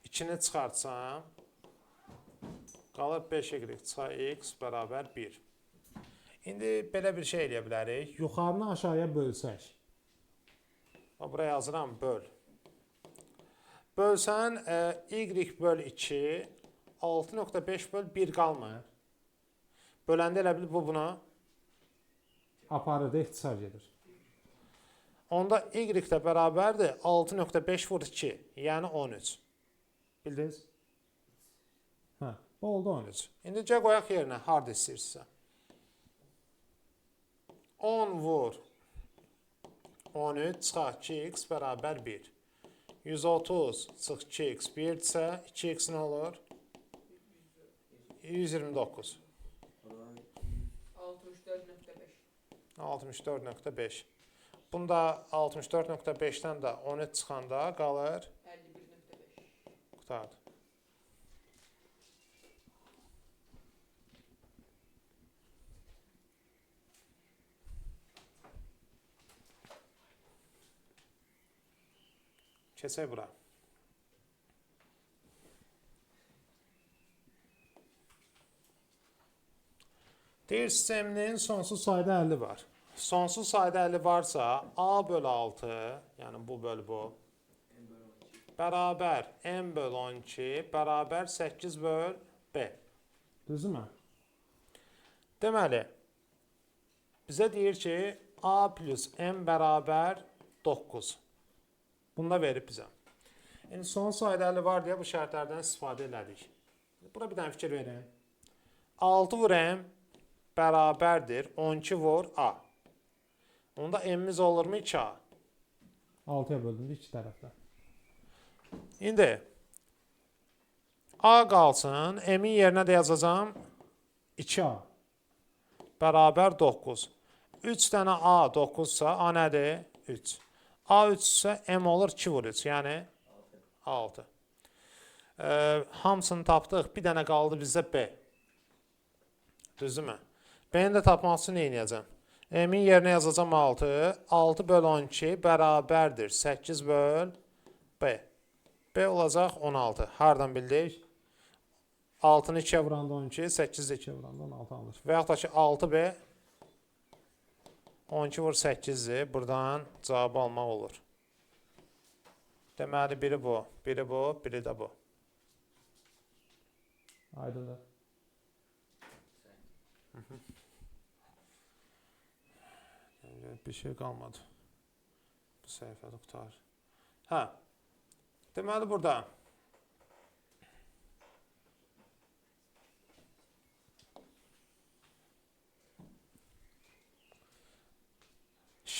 2-ni çıxartsam, qalır 5y çıxar x bərabər 1. İndi belə bir şey eləyə bilərik. Yuxarını aşağıya bölsək. Buraya yazıram, böl. Bölsən, y böl 2, 6.5 böl 1 qalmır. Böləndə elə bil bu buna aparıda ixtisar gedir. Onda y də bərabərdir 6.5 vur 2, yəni 13. Bildiniz? Hə, oldu 13. İndi gəl qoyaq yerinə, harada istəyirsə. 10 vur 13 çıxaq 2x bərabər 1. 130 çıx 2x 1-dirsə 2x nə olur? 129. 64.5. 64.5. Bunda 64.5-dən də 13 çıxanda qalır 51.5. qutardı. Keçək bura. Deyir, sisteminin sonsuz sayda 50 var. Sonsuz sayda 50 varsa, a bölü 6, yəni bu bölü bu, bərabər m bölü 12, bərabər 8 bölü b. Düzdürmü? Deməli, bizə deyir ki, a plus m bərabər 9. Bunu da verib bizə. Yəni, son sayda 50 var deyə bu şərtlərdən istifadə elədik. Bura bir dənə fikir verin. 6 vur M bərabərdir 12 vur A. Onda M'imiz olurmu 2A? 6'ya böldüğümde iki tarafta. İndi A qalsın, M-in yerinə də yazacağım 2A. bərabər 9. 3 dənə A 9-sa, A nədir? 3. A 3 isə M olur 2 vur 3, yəni 6. Hamısını tapdıq, bir dənə qaldı bizdə B. Düzdürmü? B-ni də tapmaq üçün nə edəcəm? M-in yerinə yazacağım 6. 6 böl 12 bərabərdir 8 böl B. B olacaq 16. Hardan bildik? 6-nı 2-yə vuranda 12, 8-də 2-yə vuranda 16 alır. Və yaxud da ki 6B 12 vur 8-dir. Buradan cavabı almaq olur. Deməli, biri bu, biri bu, biri də bu. Aydındır. Bir şey qalmadı. Bu səhifədə qutar. Hə. Deməli, burada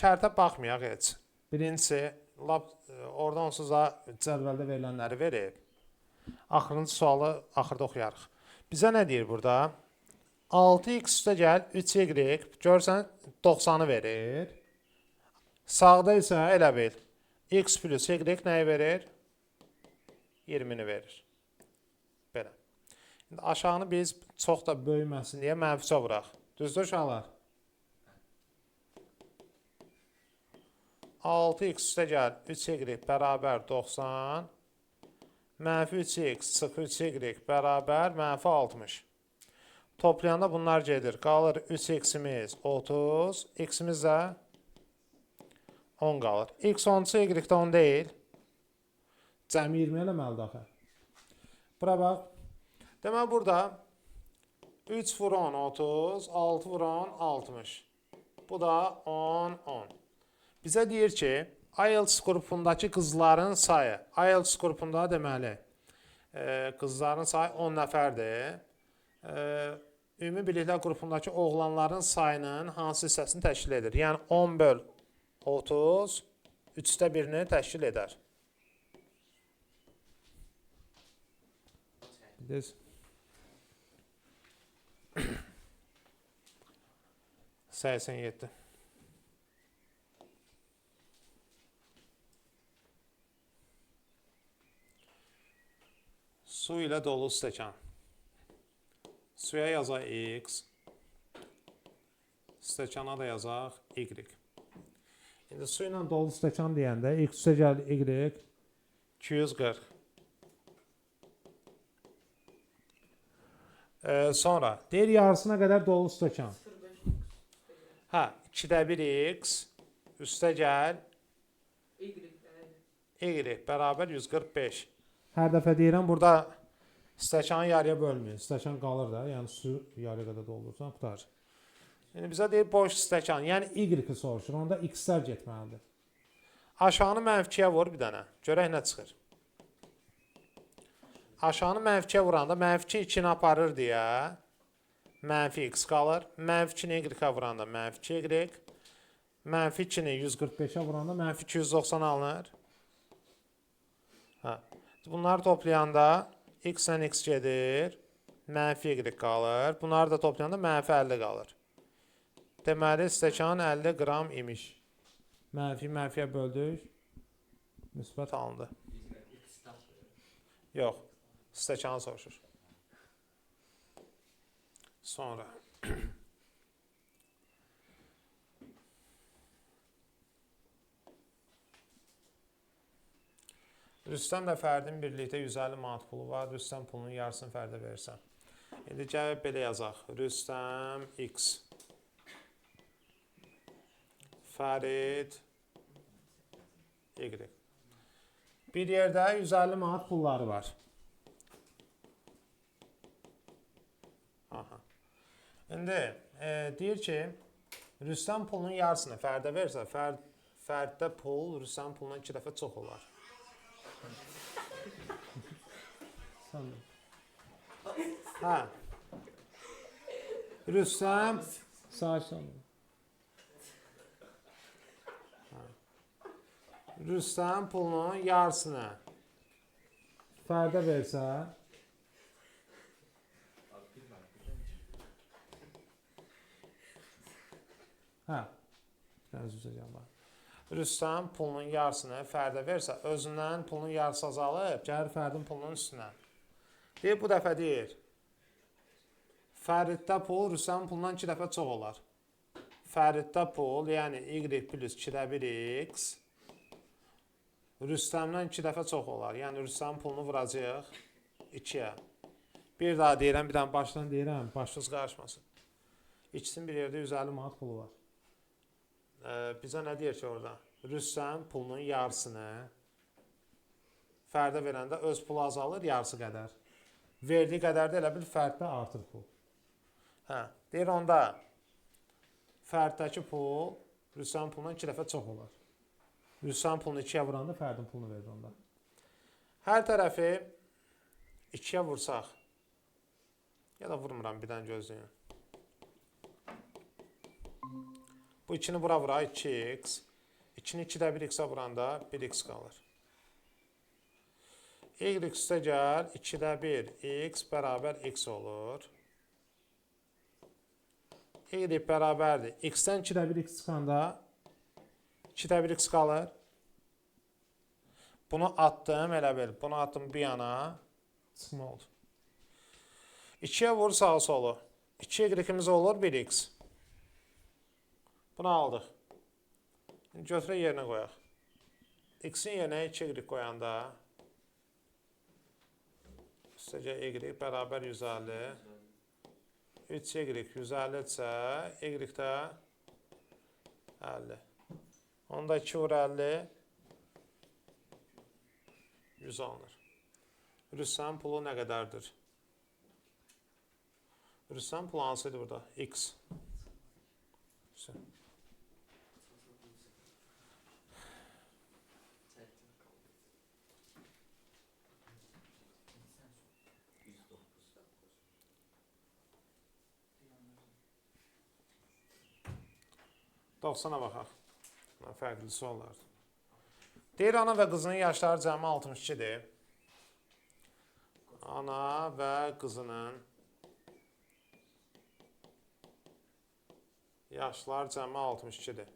şərtə baxmayaq heç. Birincisi, oradan onsuz da cədvəldə verilənləri verib. Axırıncı sualı axırda oxuyarıq. Bizə nə deyir burada? 6x üstə gəl 3y, görsən 90-ı verir. Sağda isə elə bil, x plus y nəyi verir? 20-ni verir. Belə. İndi aşağını biz çox da böyüməsin deyə mənficə vuraq. Düzdür uşaqlar? 6x üstə gəl 3y bərabər 90. Mənfi 3x çıxı 3y bərabər mənfi 60. Toplayanda bunlar gedir. Qalır 3x'imiz 30. X'imiz də 10 qalır. X 10'sa y də 10 deyil. Cəmi 20 eləməlidir axı. Bura bax. Deməli burada 3 vur 10 30, 6 vur 10 60. Bu da 10 10. Bizə deyir ki, IELTS qrupundakı qızların sayı, IELTS qrupunda deməli qızların sayı 10 nəfərdir. Ümumi biliklər qrupundakı oğlanların sayının hansı hissəsini təşkil edir? Yəni 10 böl 30 3də 1-ni təşkil edər. Düz. Səksən 7. Su ilə dolu stəkan. Suya yazaq x, stəkana da yazaq y. İndi su ilə Dolu stəkan deyəndə x üstə gəl y 240. Sonra, deyir yarısına qədər dolu stəkan. 05 2də 1 x üstə gəl Y. y bərabər 145. Hər dəfə deyirəm burada Burada stəkanı yarıya bölmür. stəkan qalır da, yəni su yarıya qədər doldursan qutar. İndi bizə deyir boş stəkan, yəni Y-i soruşur, onda x-lər getməlidir. aşağını mənfiyə vur bir dənə. Görək nə çıxır. Aşağını mənfiyə vuranda mənfi 2-ni aparır deyə mənfi x qalır. Mənfi 2-ni y-ə vuranda mənfi 2y. Mənfi 2-ni 145-ə vuranda mənfi 290 alınır. Bunları toplayanda x ilə x gedir. Mənfi y qalır. Bunları da toplayanda mənfi 50 qalır. Deməli, stəkan 50 qram imiş. mənfi mənfiyə böldük. Müsbət Alındı. Yox, stəkanı soruşur. Sonra. Rüstəmlə Fərdin birlikdə 150 manat pulu var. Rüstəm pulunun yarısını Fərdə verirsən. İndi gəlib belə yazaq. Rüstəm x. Fərid y. Bir yerdə 150 manat pulları var. Aha. İndi deyir ki, Rüstəm pulunun yarısını Fərdə versə, Fərddə pul Rüstəm pulundan 2 dəfə çox olar. Sən Hə. Rüstəm Sakin olun. Rüstəm pulunun yarısını Fərdə versə, hə. Üzəcəm var. Rüstəm pulunun yarısını Fərdə versə, özündən pulunun yarısı azalıb, gəlir Fərdin pulunun üstünə. Deyir, bu dəfə deyir, Fəriddə pul Rüstəmin pulundan 2 dəfə çox olar. Fəriddə pul, yəni y plus 2-də 1x, Rüstəmdən 2 dəfə çox olar. Yəni Rüstəmin pulunu vuracaq 2-yə. Bir daha deyirəm, bir daha başdan deyirəm, başınız qarışmasın. İkisinin bir yerdə 150 manat pulu var. Bizə nə deyir ki orada? Rüstəm pulunun yarısını Fərdə verəndə öz pulu azalır, yarısı qədər. Verdiyi qədər də elə bil Fərddə artır pul. Hə, deyir onda Fərddəki pul Rüstəmin pulundan 2 dəfə çox olar. Rüstəmin pulunu 2-yə vuranda Fərdin pulunu verir onda. Hər tərəfi 2-yə vursaq, ya da vurmuram, bir dənə gözləyin. Bu 2-ni vura 2x, 2-ni 2-də 1x-ə vuranda 1x qalır. Y üstə gəl, 2-də 1 x bərabər x olur. Y bərabərdir. X-dən 2-də 1 x çıxanda 2-də 1 x qalır. Bunu atdım, elə bil. Bunu atdım bir yana. Çıxma oldu. 2-yə vur sağa solu. 2 y-imiz olur 1x. Bunu aldıq. Götürək yerinə qoyaq. X-in yerinə 2y qoyanda üstəcə y bərabər 150. 3y 150-dirsə, y-də 50. Onda 2 vur 50, 100 alınır. Rüstəmin pulu nə qədərdir? Rüstəmin pulu hansıydı burada? X. Doxsana baxaq. Fərqli suallardır. Deyir, ana və qızının yaşları cəmi 62-dir. Ana və qızının yaşları cəmi 62-dir.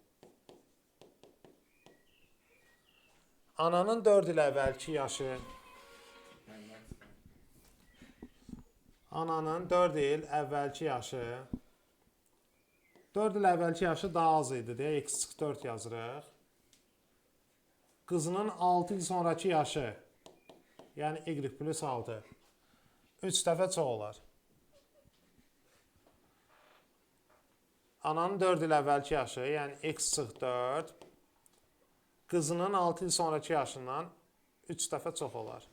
Ananın 4 il əvvəlki yaşı Ananın 4 il əvvəlki yaşı 4 il əvvəlki yaşı daha az idi deyə x-4 yazırıq. Qızının 6 il sonraki yaşı, yəni y plus 6, 3 dəfə çox olar. Ananın 4 il əvvəlki yaşı, yəni x-4, qızının 6 il sonraki yaşından 3 dəfə çox olar.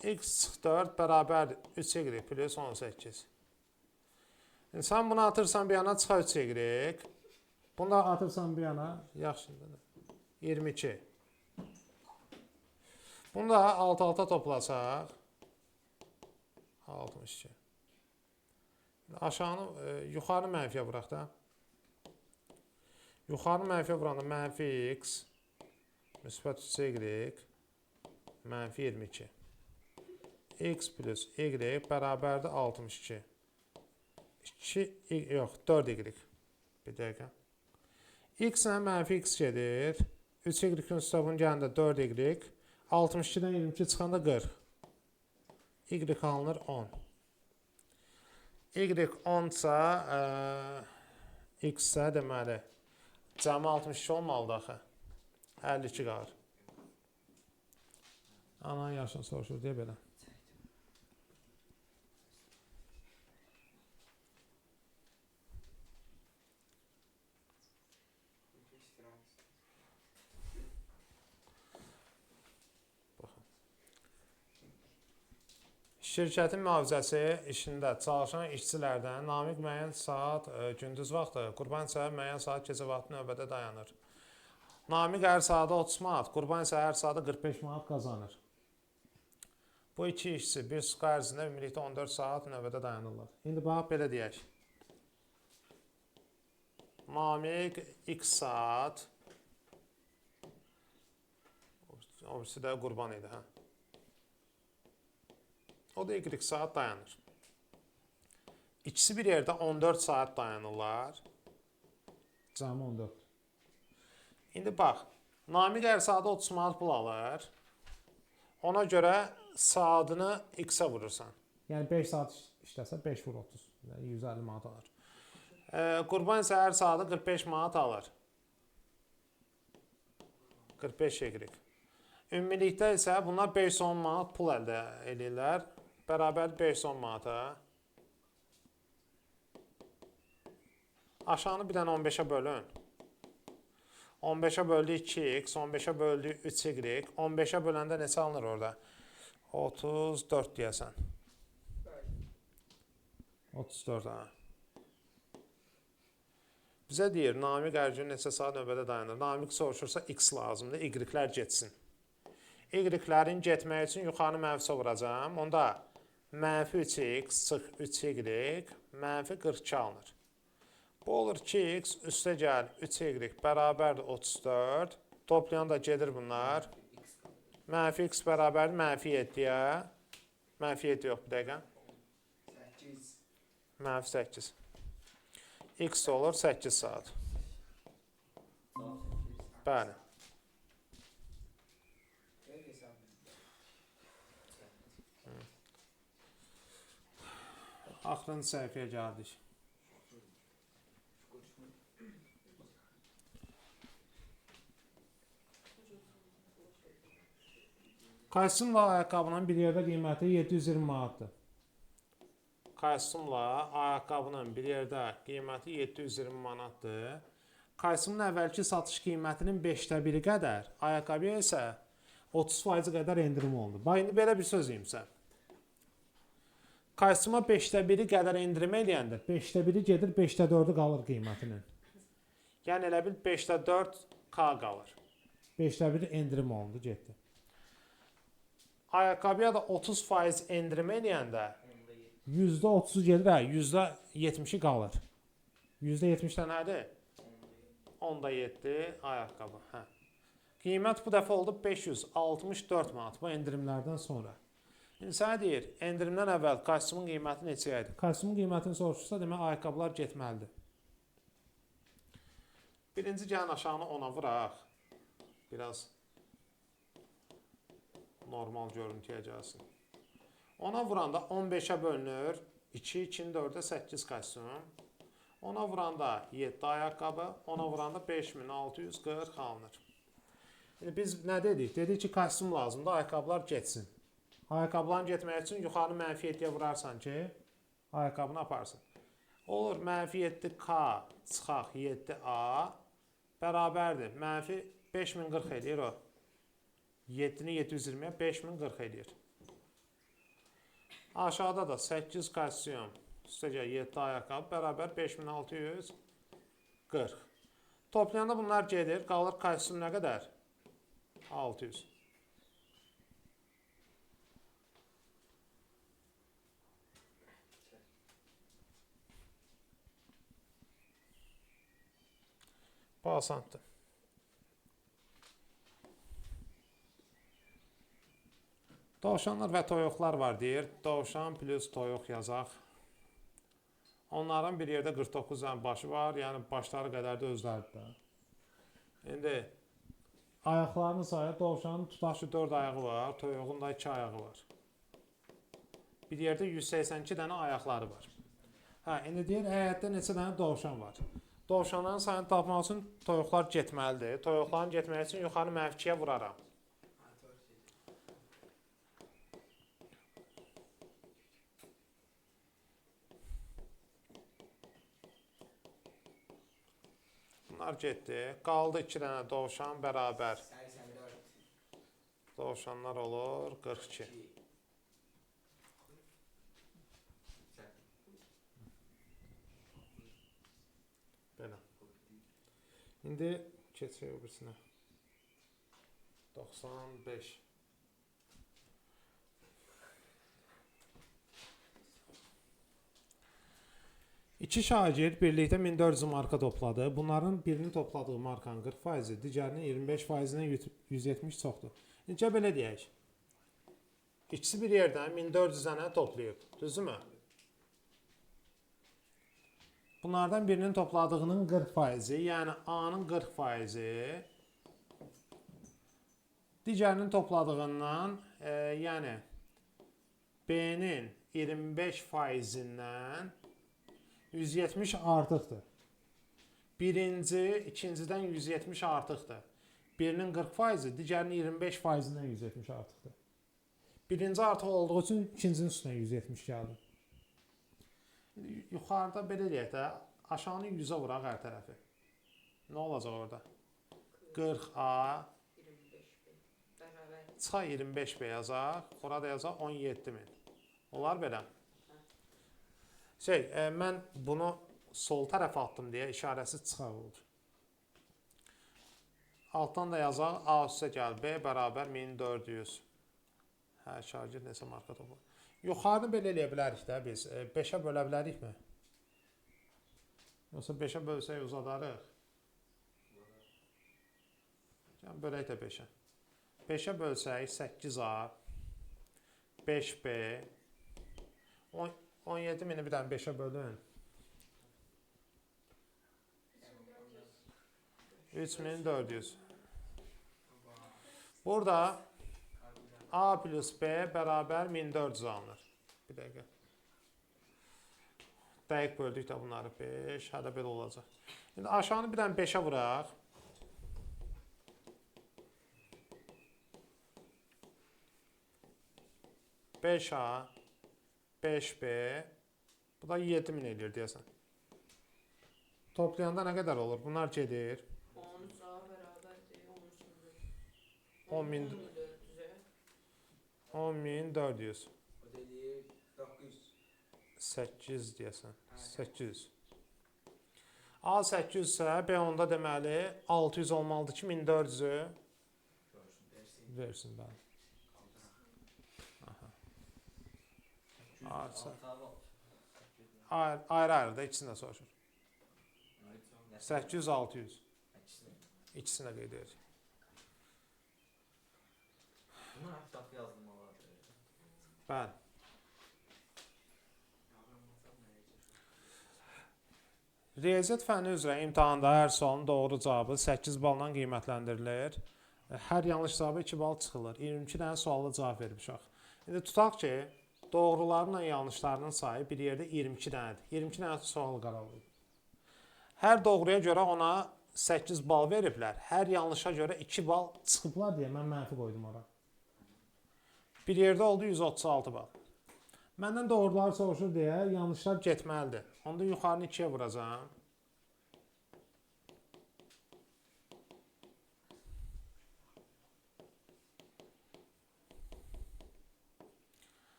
x-4 bərabər 3y plus 18. Sən bunu atırsan bir yana, çıxar 3y. Bunu da atırsan bir yana, Yaxşıdır. 22. Bunu da alt-alta toplasaq 62. Aşağını, yuxarı mənfiyə vuraq da. Yuxarı mənfiyə vuranda mənfi x müsbət 3y mənfi 22. X plus y bərabərdir 62. 4y. Bir dəqiqə. X-lə mənfi x gedir. 3y-ün üstə bunun gəlində 4y. 62-dən 22 çıxanda 40. Y alınır 10. Y 10-sa x-ə deməli cəmi 62 olmalıdır axı. 52 qalır. ananın yaşını soruşur deyə belə. Şirkətin mühafizəsi işində çalışan işçilərdən Namiq müəyyən saat gündüz vaxtı, Qurban isə müəyyən saat gecə vaxtı növbədə dayanır. Namiq hər saata 30 manat, Qurban isə hər saata 45 manat qazanır. Bu iki işçi bir sutqa ərzində ümumilikdə 14 saat növbədə dayanırlar. İndi bax, belə deyək. Namiq x saat, o birisi də qurban idi. Hə? O da y saat dayanır. İkisi bir yerdə 14 saat dayanırlar. Cəmi 14. İndi bax, Namiq hər saata 30 manat pul alır. Ona görə saatını x-ə vurursan. Yəni 5 saat işləsə 5 vur 30. Yəni 150 manat alır. Qurban isə hər saatı 45 manat alır. 45 y. Ümumilikdə isə bunlar 510 manat pul əldə edirlər. Bərabər 510 manata. Aşağını bir dənə 15-ə bölün. 15-ə böldü 2x, 15-ə böldü 3y. 15-ə böləndə neçə alınır orada? 34 deyəsən. 34 ha. Bizə deyir, Namiq hər gün neçə saat növbədə dayanır. Namiq soruşursa x lazımdır, y-lər getsin. Y-lərin getmək üçün yuxarı mənfisə vuracam. Onda mənfi 3x çıx 3y mənfi 42 alınır. Bu olur 2x üstə gəl 3y bərabərdir 34. Toplayan da gedir bunlar. Mənfi x bərabərdir mənfi 7-yə. Mənfi 7 yox bir dəqiqə. 8. Mənfi 8. X olur 8 saat. Bəli. Axırıncı səhifəyə gəldik. Kostyumla ayaqqabının bir yerdə qiyməti 720 manatdır. Kostyumla ayaqqabının bir yerdə qiyməti 720 manatdır. Kostyumun əvvəlki satış qiymətinin 5də 1-i qədər, ayaqqabıya isə 30% qədər endirim olundu. Bax, indi belə bir söz deyim sizə. Kostyuma 5də 1-i qədər endirim eləyəndə 5də 1-i gedir, 5də 4-ü qalır qiymətinin. Yəni elə bil 5də 4K qalır. 5də 1 endirim olundu, getdi. Ayaqqabıya da 30% endirim eləyəndə %30'u gedir, hə, %70'i qalır. %70 də nədir? 10.7 ayaqqabı. Hə. Qiymət bu dəfə oldu 564 manat bu endirimlərdən sonra. İndi sənə deyir, endirimdən əvvəl kostyumun qiyməti neçə idi? Kostyumun qiymətini soruşursa, demək ayaqqabılar getməlidir. Birinci gəlin aşağını 10-a vuraq. Biraz normal görüntüyə gəlsin. 10-a vuranda 15-ə bölünür. 2, 2-nin 4-ə 8 kostyum. 10-a vuranda 7 ayaqqabı. 10-a vuranda 5640 alınır. Yəni biz nə dedik? Dedik ki, kostyum lazımdır, ayaqqabılar getsin. Ayaqqabıların getmək üçün yuxarı mənfi 7-yə vurarsan ki, ayaqqabını aparsın. Olur, mənfi 7K çıxaq 7A bərabərdir. Mənfi 5040 edir o. 7-ni 720-yə 5040 edir. Aşağıda da 8 kostyum, üstəcə 7 ayaqqabı bərabər 5640. Toplayanda bunlar gedir, qalır kostyum nə qədər? 600. Bu asandır. Dovşanlar və toyuqlar var deyir. Dovşan plus toyuq yazaq. Onların bir yerdə 49 dənə başı var. Yəni başları qədər də özləridir. İndi Ayaqlarını sayır, dovşanın tutaq ki 4 ayağı var. Toyuğun da 2 ayağı var. Bir yerdə 182 dənə ayaqları var. Hə, indi deyir həyətdə neçə dənə dovşan var. Dovşanların sayını tapmaq üçün toyuqlar getməlidir. Toyuqların getmək üçün yuxarı mənfiyə vuraram. Bunlar getdi. Qaldı 2 dənə dovşan bərabər. 84. Dovşanlar olur 42. Belə. İndi keçək o birisinə. 95. İki şagird birlikdə 1400 marka topladı. Bunların birinin topladığı markanın 40%, digərinin 25%-dən 170 çoxdur. Necə belə deyək? İkisi bir yerdən 1400 dənə toplayıb. Düzdürmü? Bunlardan birinin topladığının 40%, yəni A-nın 40%, digərinin topladığından, yəni B-nin 25%-dən 170 artıqdır. Birinci, ikincidən 170 artıqdır. Birinin 40%, digərinin 25%-dən 170 artıqdır. Birinci artıq olduğu üçün ikincinin üstünə 170 gəldi. Yuxarıda belə deyək də, aşağını 100-ə vuraq hər tərəfi. Nə olacaq orada? 40A 25B bərabər. çıxa 25B yazaq. Orada yazaq 17.000. Olar belə. Mən bunu sol tərəfə atdım deyə işarəsi çıxaq olur. Altdan da yazaq A üstə gəl B bərabər 1400. Hər şagird neçə marka toplar. Yuxarını belə eləyə bilərik də biz. 5-ə bölə bilərikmi? Yoxsa 5-ə bölsək uzadarıq. Yəni bölək də 5-ə. 5-ə bölsək 8A 5B 17.000-i bir dənə 5-ə bölün. 3400. Burada A plus B bərabər 1400 alınır. Bir dəqiqə. Dəqiq böldük də bunları 5. Hədə belə olacaq. İndi aşağını bir dənə 5-ə vuraq. Beş A 5B bu da 7000 edir deyəsən. Toplayanda nə qədər olur? Bunlar gedir. 13A bərabərdir 13.000. 10.000 10.400. O da eləyir 900. 8 deyəsən. 800. A 800 isə B onda deməli 600 olmalıdır ki 1400-ü versin bəli. Ayrı-ayrı da ikisini də soruşur. 800 600. İkisini də qeyd edirik. Bunlar həftəf yazılmalıdır. Bəli. Riyaziyyat fənni üzrə imtahanda hər sualın doğru cavabı 8 balla qiymətləndirilir. Hər yanlış cavabı 2 bal çıxılır. 22 dənə sualla cavab vermişik. İndi tutaq ki, doğrularla yanlışlarının sayı bir yerdə 22 dənədir. 22 dənə sual qaralıyıb. Hər doğruya görə ona 8 bal veriblər. Hər yanlışa görə 2 bal Çıxıblar deyə mən mənfi qoydum ora. bir yerdə oldu 136 bal. Məndən doğruları soruşur deyə yanlışlar Getməlidir. Onda yuxarını 2-yə vuracağam.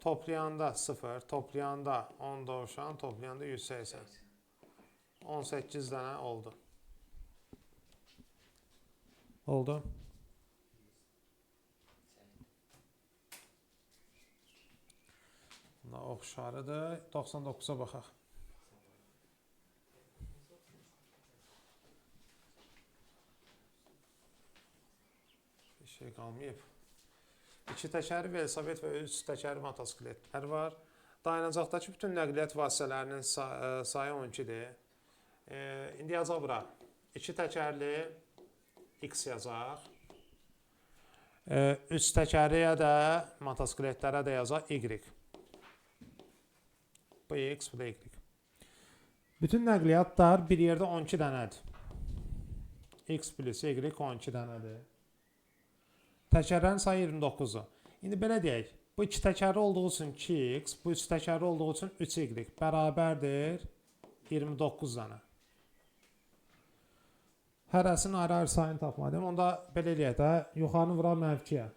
Toplayanda 0, toplayanda 10 dovşan, toplayanda 180. 18 dənə oldu. Oldu. Buna oxşarıdır. 99-a baxaq. Bir şey qalmayıb. 2 təkəri velosiped və 3 təkəri motosikletlər var. Dayanacaqdakı bütün nəqliyyat vasitələrinin sayı 12-dir. İndi yazaq bura. 2 təkərli X yazaq. 3 təkəriyə də motosikletlərə də yazaq Y. Bu X, bu da Y. Bütün nəqliyyatlar bir yerdə 12 dənədir. X plus Y 12 dənədir. Təkərlərin sayı 29-dur. İndi belə deyək. Bu 2 təkərli olduğu üçün 2x, bu 3 təkərli olduğu üçün 3y bərabərdir 29 dənə. Hərəsinin ayrı-ayrı sayını tapmalıyım. Onda belə eləyək də, yuxarını vuraq mənfiyə.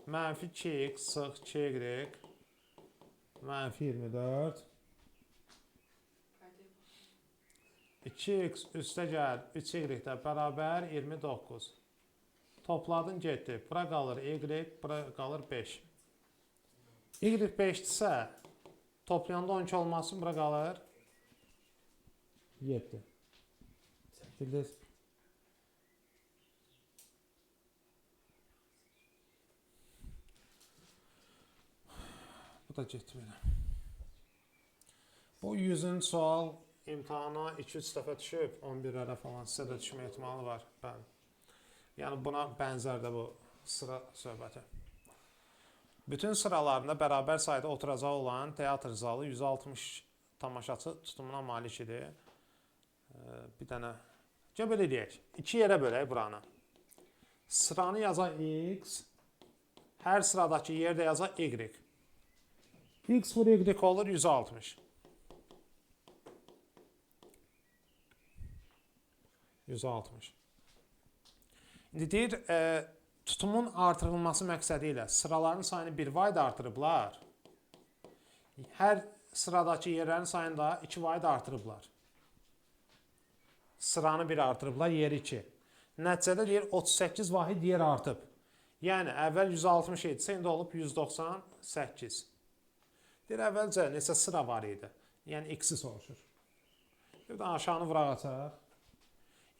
Mənfi 2x sıx 2y mənfi 24. 2x üstə gəl 3y də bərabər 29. Topladın getdi. Bura qalır y, bura qalır 5. Y 5-dirsə, toplayanda 12 olmasın, bura qalır 7. Bildiniz? Bu da getdi belə. Bu 100-ün sual imtahana 2-3 dəfə düşüb, 11-lərə falan sizə də düşmə ehtimalı var. Bəli. Yəni buna bənzər də bu sıra söhbəti. Bütün sıralarında bərabər sayda oturacaq olan teatr zalı 160 tamaşaçı tutumuna malik idi. Bir dənə belə deyək. 2 yerə bölək buranı. Sıranı yazaq X, hər sıradakı yerdə yazaq Y. X vur Y olur 160. 160. İndi deyir, tutumun artırılması məqsədi ilə sıraların sayını 1 vayd artırıblar. Hər sıradakı yerlərin sayını da 2 vayd artırıblar. Sıranı 1 artırıblar, yeri 2. Nəticədə deyir, 38 vahid yer artıb. Yəni, əvvəl 160 idisə, indi olub 198. Deyir, əvvəlcə neçə sıra var idi? Yəni, X-i soruşur. Bir də aşağını vuraq açaq.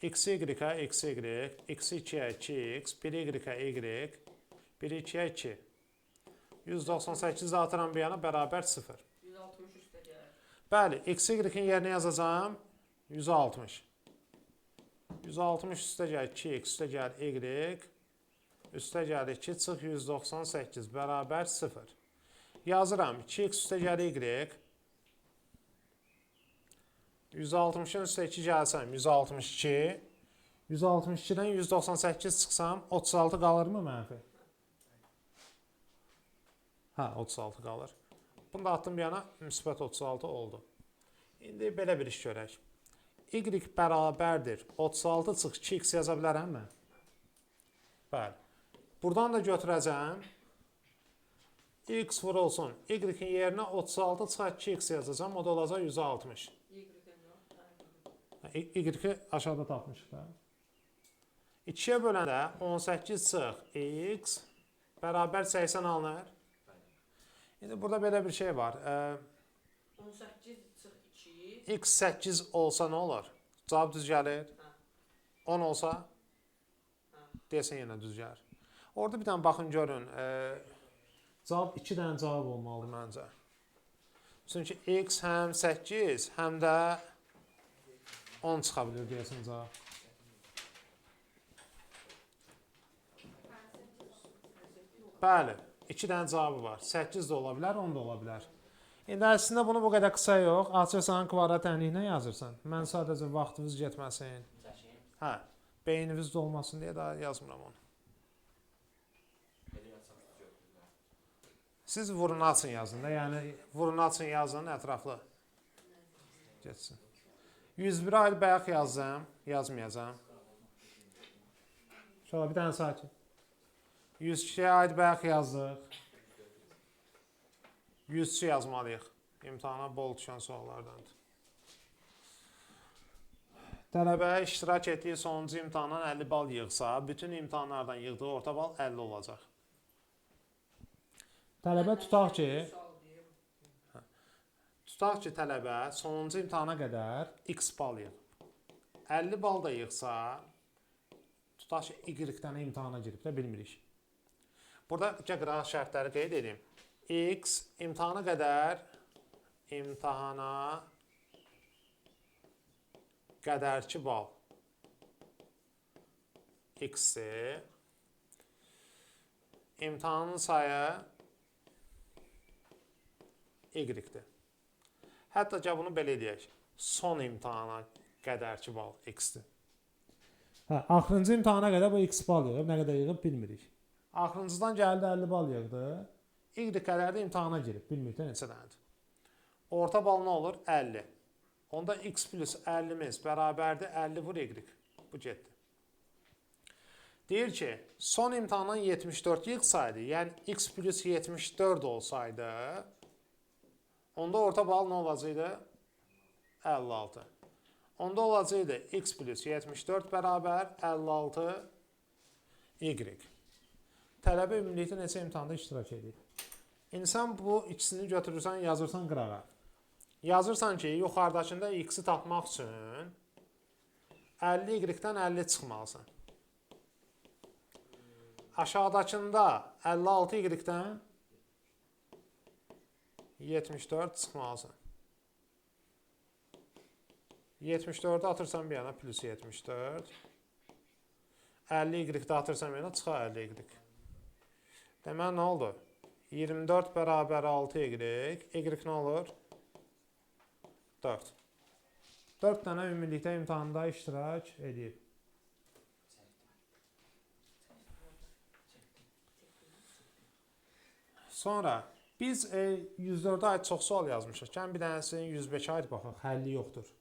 X, Y-ə, X, Y, X, 2-yə 2X, 1Y-ə, Y, 1-2-yə 2. 198 atıram bir yana bərabər 0. 160 üstə gəlir. Bəli, X, Y-in yerinə yazacağım 160. 160 üstə gəlir 2X, üstə gəlir Y, üstə gəlir 2, çıx 198 bərabər 0. Yazıram 2X üstə gəlir Y. 160-ın üstə 2 gəlsəm 162. 162-dən 198 çıxsam 36 qalırmı mənfi? Hə, 36 qalır. Bunu da attım bir yana, müsbət 36 oldu. İndi belə bir iş görək. Y bərabərdir 36 çıx 2X yaza bilərəm mən? Bəli. Buradan da götürəcəm. X vurulsun. Y-in yerinə 36 çıx 2X yazacağım. O da olacaq 160. Y-i aşağıda tapmışıq da. 2-yə böləndə 18 çıx X bərabər 80 alınır. İndi burada belə bir şey var. 18 çıx 2. X 8 olsa nə olur? Cavab düz gəlir. 10 olsa desən yenə düz gəlir. Orada bir dənə baxın görün. Cavab 2 dənə cavab olmalıdır məncə. Çünki X həm 8 həm də 10 çıxa bilir deyəsən cavab. Bəli, 2 dənə cavabı var. 8 də ola bilər, 10 da ola bilər. İndi əslində bunu bu qədər qısa yox, açırsan kvadrat ənliyinə yazırsan. Mən sadəcə vaxtınız getməsin. Hə, beyniniz dolmasın deyə daha yazmıram onu. Siz vurun açın yazın da, yəni vurun açın yazın ətraflı getsin. 101 ayrı bayaq yazdım, yazmayacağım. Şöyle bir dənə sakin. 102-yə aid bayaq yazdıq. 103 yazmalıyıq. İmtahana bol düşən suallardandır. Tələbə iştirak etdiyi sonuncu imtahandan 50 bal yığsa, bütün imtahanlardan yığdığı orta bal 50 olacaq. Tələbə tutaq ki, tələbə sonuncu imtahana qədər x bal yığıb. 50 bal da yığsa, tutaq ki, y-dən imtahana girib də bilmirik. Burada qıraat şərtləri qeyd edeyim. X imtahana qədərki bal x-i, imtahanın sayı y-dir. Hətta ki, bunu belə deyək. Son imtahana qədərki bal x-dir. Axırıncı imtahana qədər bu x bal yığıb, nə qədər yığıb bilmirik. Axırıncıdan gəldi 50 bal yığdı. Y qədər də imtahana girib, bilmirik də neçə dənədir. Orta bal nə olur? 50. Onda x plus 50'miz bərabərdir 50 vur y. Bu getdi. Deyir ki, son imtahandan 74 yığsaydı, yəni x plus 74 olsaydı, onda orta bal nə olacaqdı? 56. Onda olacaqdı x plus 74 bərabər 56 y. Tələbə ümumilikdə neçə imtahanda iştirak edir? İndi sən bu ikisini götürürsən, yazırsan qırağa. Yazırsan ki, yuxarıdakında x-i tapmaq üçün 50 y-dən 50 çıxmalısan. Aşağıdakında 56 y-dən 74 çıxmalısan. 74'ü atırsan bir yana plus 74. 50 y-də atırsan bir yana çıxar 50 y. Deməli nə oldu? 24 bərabər 6 y. Y nə olur? 4. 4 dənə ümumilikdə imtahanda iştirak edib. Sonra biz 104'ə aid çox sual yazmışıq. Gəlin bir dənəsinin 105-ə aid baxaq. Həlli yoxdur.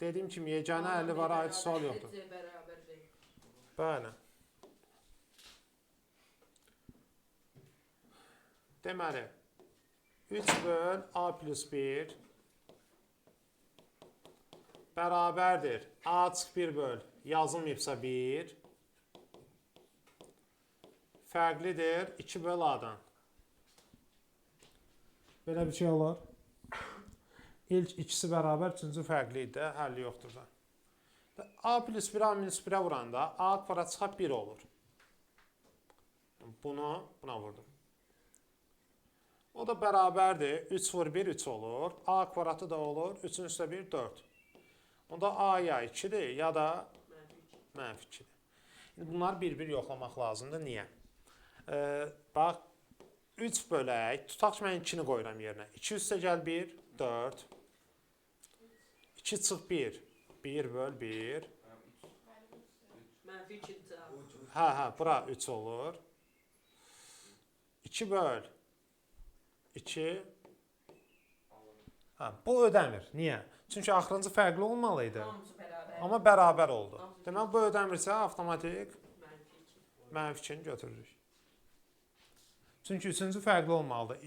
Dediyim kimi yeganə həlli var, aid sual yoxdur. C bərabər B. Bəli. Deməli 3 böl A plus 1 bərabərdir. A çıxı 1 böl yazılmayıbsa 1 fərqlidir 2 böl A-dan. Belə bir şey olur. İlk ikisi bərabər, üçüncü fərqli idi, həlli yoxdur da. A plus 1 A minus 1'ə vuranda A kvadrat çıxıb 1 olur. Bunu buna vurdum. O da bərabərdir. 3 vur 1 3 olur. A kvadratı da olur. 3'ün üstə 1 4. Onda A ya 2'dir ya da mənfi 2'dir. Bunları bir-bir yoxlamaq lazımdır. Niyə? Bax 3 bölək, tutaq ki mən 2'ni qoyuram yerinə. 2 üstə gəl 1 4. 2 çıx 1 1 böl 1. Mənfi 2 cavab. Hə, bura 3 olur. 2 böl 2. Bu ödəmir. Niyə? Çünki axırıncı fərqli olmalıydı. Hamısı bərabər. Amma bərabər oldu. Demək bu ödəmirsə avtomatik Mənfi 2. mənfiçini götürürük. Çünki üçüncü fərqli olmalıdır.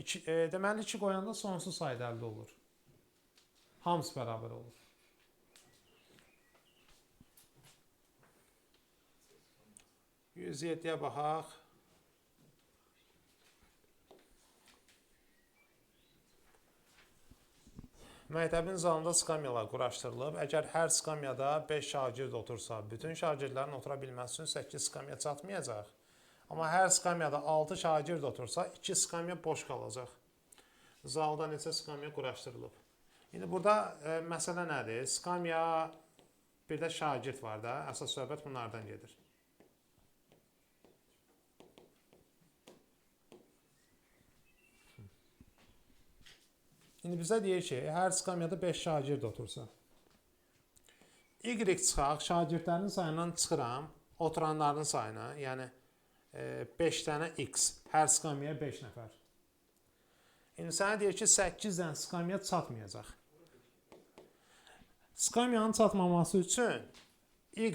Deməli 2 qoyanda sonsuz sayda əldə olur. Hamısı bərabər olur. %7'yə baxaq. Məktəbin zalında skamyalar quraşdırılıb. Əgər hər skamyada 5 şagird otursa, bütün şagirdlərin otura bilməsi üçün 8 skamya çatmayacaq. Amma hər skamyada 6 şagird otursa, 2 skamya boş qalacaq. Zalda neçə skamya quraşdırılıb. İndi burada məsələ nədir? Skamya, bir də şagird var da, əsas söhbət bunlardan gedir. İndi bizə deyir ki, hər skamyada 5 şagird otursa. Y çıxaq, şagirdlərin sayından çıxıram, oturanların sayına, yəni 5 dənə x, hər skamyaya 5 nəfər. İndi sənə deyir ki, 8 dənə skamya çatmayacaq. Skamyanın çatmaması üçün y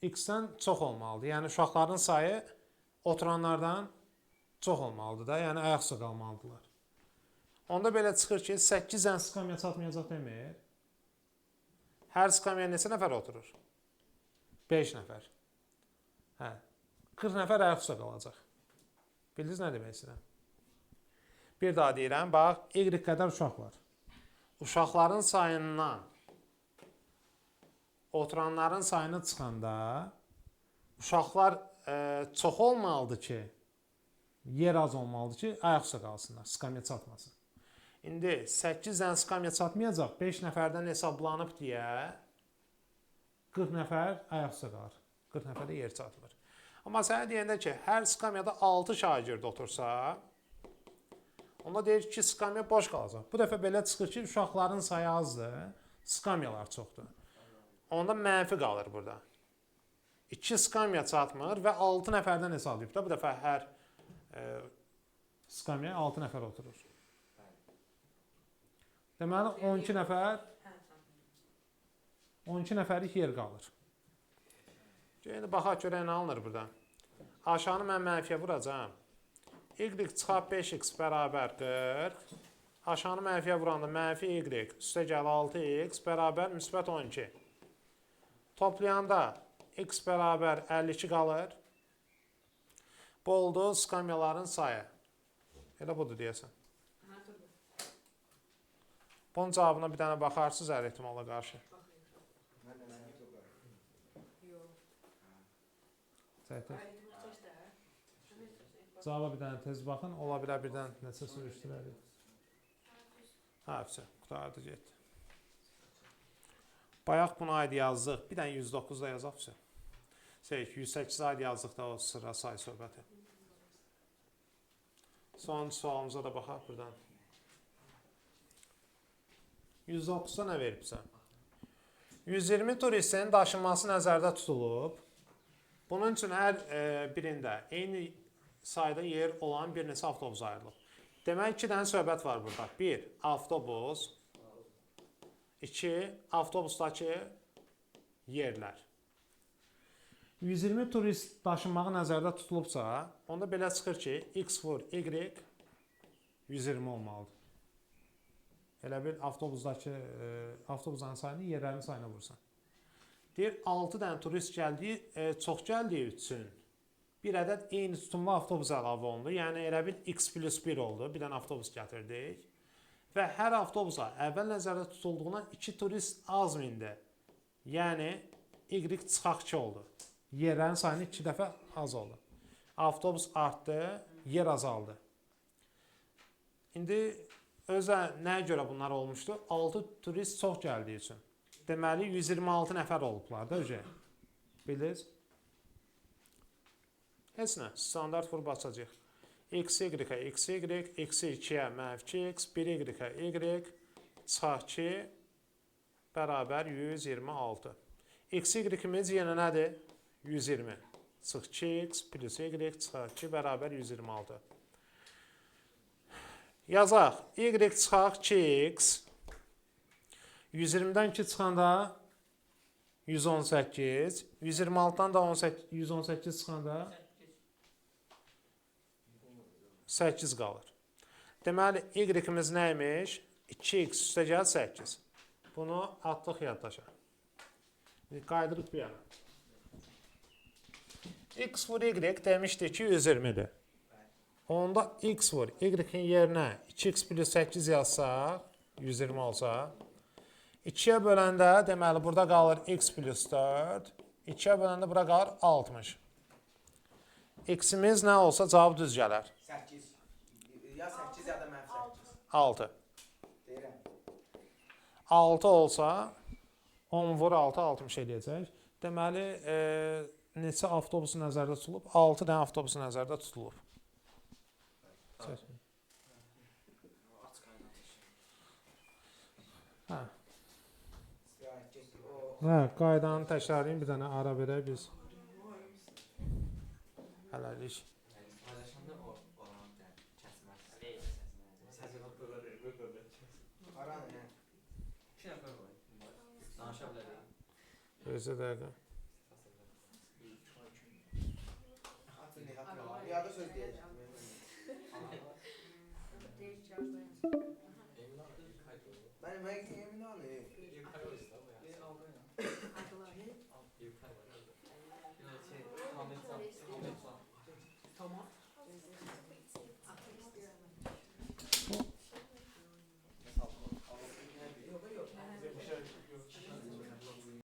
x-dən çox olmalıdır. Yəni uşaqların sayı oturanlardan çox olmalıdır da, yəni ayaq üstə qalmalıdırlar. Onda belə çıxır ki, 8 dənə skamya çatmayacaq demir. Hər skamya neçə nəfər oturur? 5 nəfər. Hə, 40 nəfər ayaq üstə qalacaq. Bildiniz nə demək istəyirəm? Bir daha deyirəm, bax, y qədər uşaq var. Uşaqların sayından oturanların sayını çıxanda uşaqlar çox olmalıdır ki, yer az olmalıdır ki, ayaq üstə qalsınlar, skamya çatmasın. İndi 8 dənə skamya çatmayacaq, 5 nəfərdən hesablanıb deyə 40 nəfər ayaq üstə qalır. 40 nəfərdə yer çatmır. Amma sənə deyəndə ki, hər skamyada 6 şagird otursa, onda deyir ki, skamya boş qalacaq. Bu dəfə belə çıxır ki, uşaqların sayı azdır, skamyalar çoxdur. Onda mənfi qalır burada. 2 skamya çatmır və 6 nəfərdən hesablayıb da, bu dəfə hər skamya 6 nəfər oturur. Deməli 12 nəfər 12 nəfərlik yer qalır. İndi baxaq görək nə alınır burada. Aşağını mən mənfiyə vuracağam. Y çıxab 5x bərabər 40. Aşağını mənfiyə vuranda mənfi y üstə gəl 6x bərabər müsbət 12. Toplayanda x bərabər 52 qalır. Bu oldu skamyaların sayı. Elə budur deyəsən. Hə, durdu. Bunun cavabına bir dənə baxarsınız hər ehtimala qarşı. Baxayım. Mən də səni çox Yox. Çətin. Ayrı test də. Cavaba bir dənə tez baxın. Ola bilər birdən nəsə sürüşdürərik. Hə, qutardı getdi. Bayaq buna aid yazdıq. Bir dənə 109 da yazaq. 108 aid yazdıq da o sıra say söhbəti. Son sualımıza da baxaq buradan. 109-da nə veribsə? 120 turistin daşınması nəzərdə tutulub. Bunun üçün hər birində eyni sayda yer olan bir neçə avtobus ayrılıb. Demək, 2 dənə söhbət var burada. 1. Avtobus. 2. Avtobusdakı yerlər. 120 turist daşınmağı nəzərdə tutulubsa, onda belə çıxır ki, X vur Y 120 olmalıdır. Elə bir avtobusların sayını yerlərin sayına vursan. Deyir, 6 dənə turist gəldiyi, çox gəldiyi üçün bir ədəd eyni tutumlu avtobus əlavə olundu. Yəni, elə bir X plus 1 oldu. Bir dənə avtobus gətirdik. Və hər avtobusa əvvəl nəzərdə tutulduğundan 2 turist az mindi. Yəni, Y çıxaq 2 oldu. Yerlərin sayını 2 dəfə az oldu. Avtobus artdı, yer azaldı. İndi özə nəyə görə bunlar olmuşdu? 6 turist çox gəldiyi üçün. Deməli, 126 nəfər olublar da öcə. Bilirsiniz? Heç nə, standart vurub açacaq. X, Y, X, Y, X, 2-yə -2X, 1Y, Y, çıxaq 2 bərabər 126. X, Y-imiz yenə nədir? 120. Çıx 2X plus Y çıxaq 2 bərabər 126. Yazaq. Y çıxaq 2X. 120-dən 2 çıxanda 118. 126-dan da 118 çıxanda 8 qalır. Deməli, Y-imiz nəymiş? 2X üstə gəl 8. Bunu atdıq yaddaşa. Qaydırıq bir yana. X vur Y demişdi ki 120'dir. Onda X vur Y'in yerinə 2X plus 8 yazsaq 120 olsa 2'yə böləndə deməli burada qalır X plus 4. 2'yə böləndə bura qalır 60. X'imiz nə olsa cavab düz gələr. 8. Ya 8 ya da -8. 6. Deyirəm. 6 olsa 10 vur 6 60 eləyəcək. Deməli neçə avtobus nəzərdə tutulub? 6 dənə avtobus nəzərdə tutulub. Hə. İstirahət getdik. O Hə, qaydanı təkrarlayın, bir dənə ara verək biz. Hələlik. Paylaşanda o oranı kəsməz. aran nə? 2 nəfər var. Danışa bilərik. Gözlə dəqiqə. Atın ya da söz deyəcəm. Deyir ki,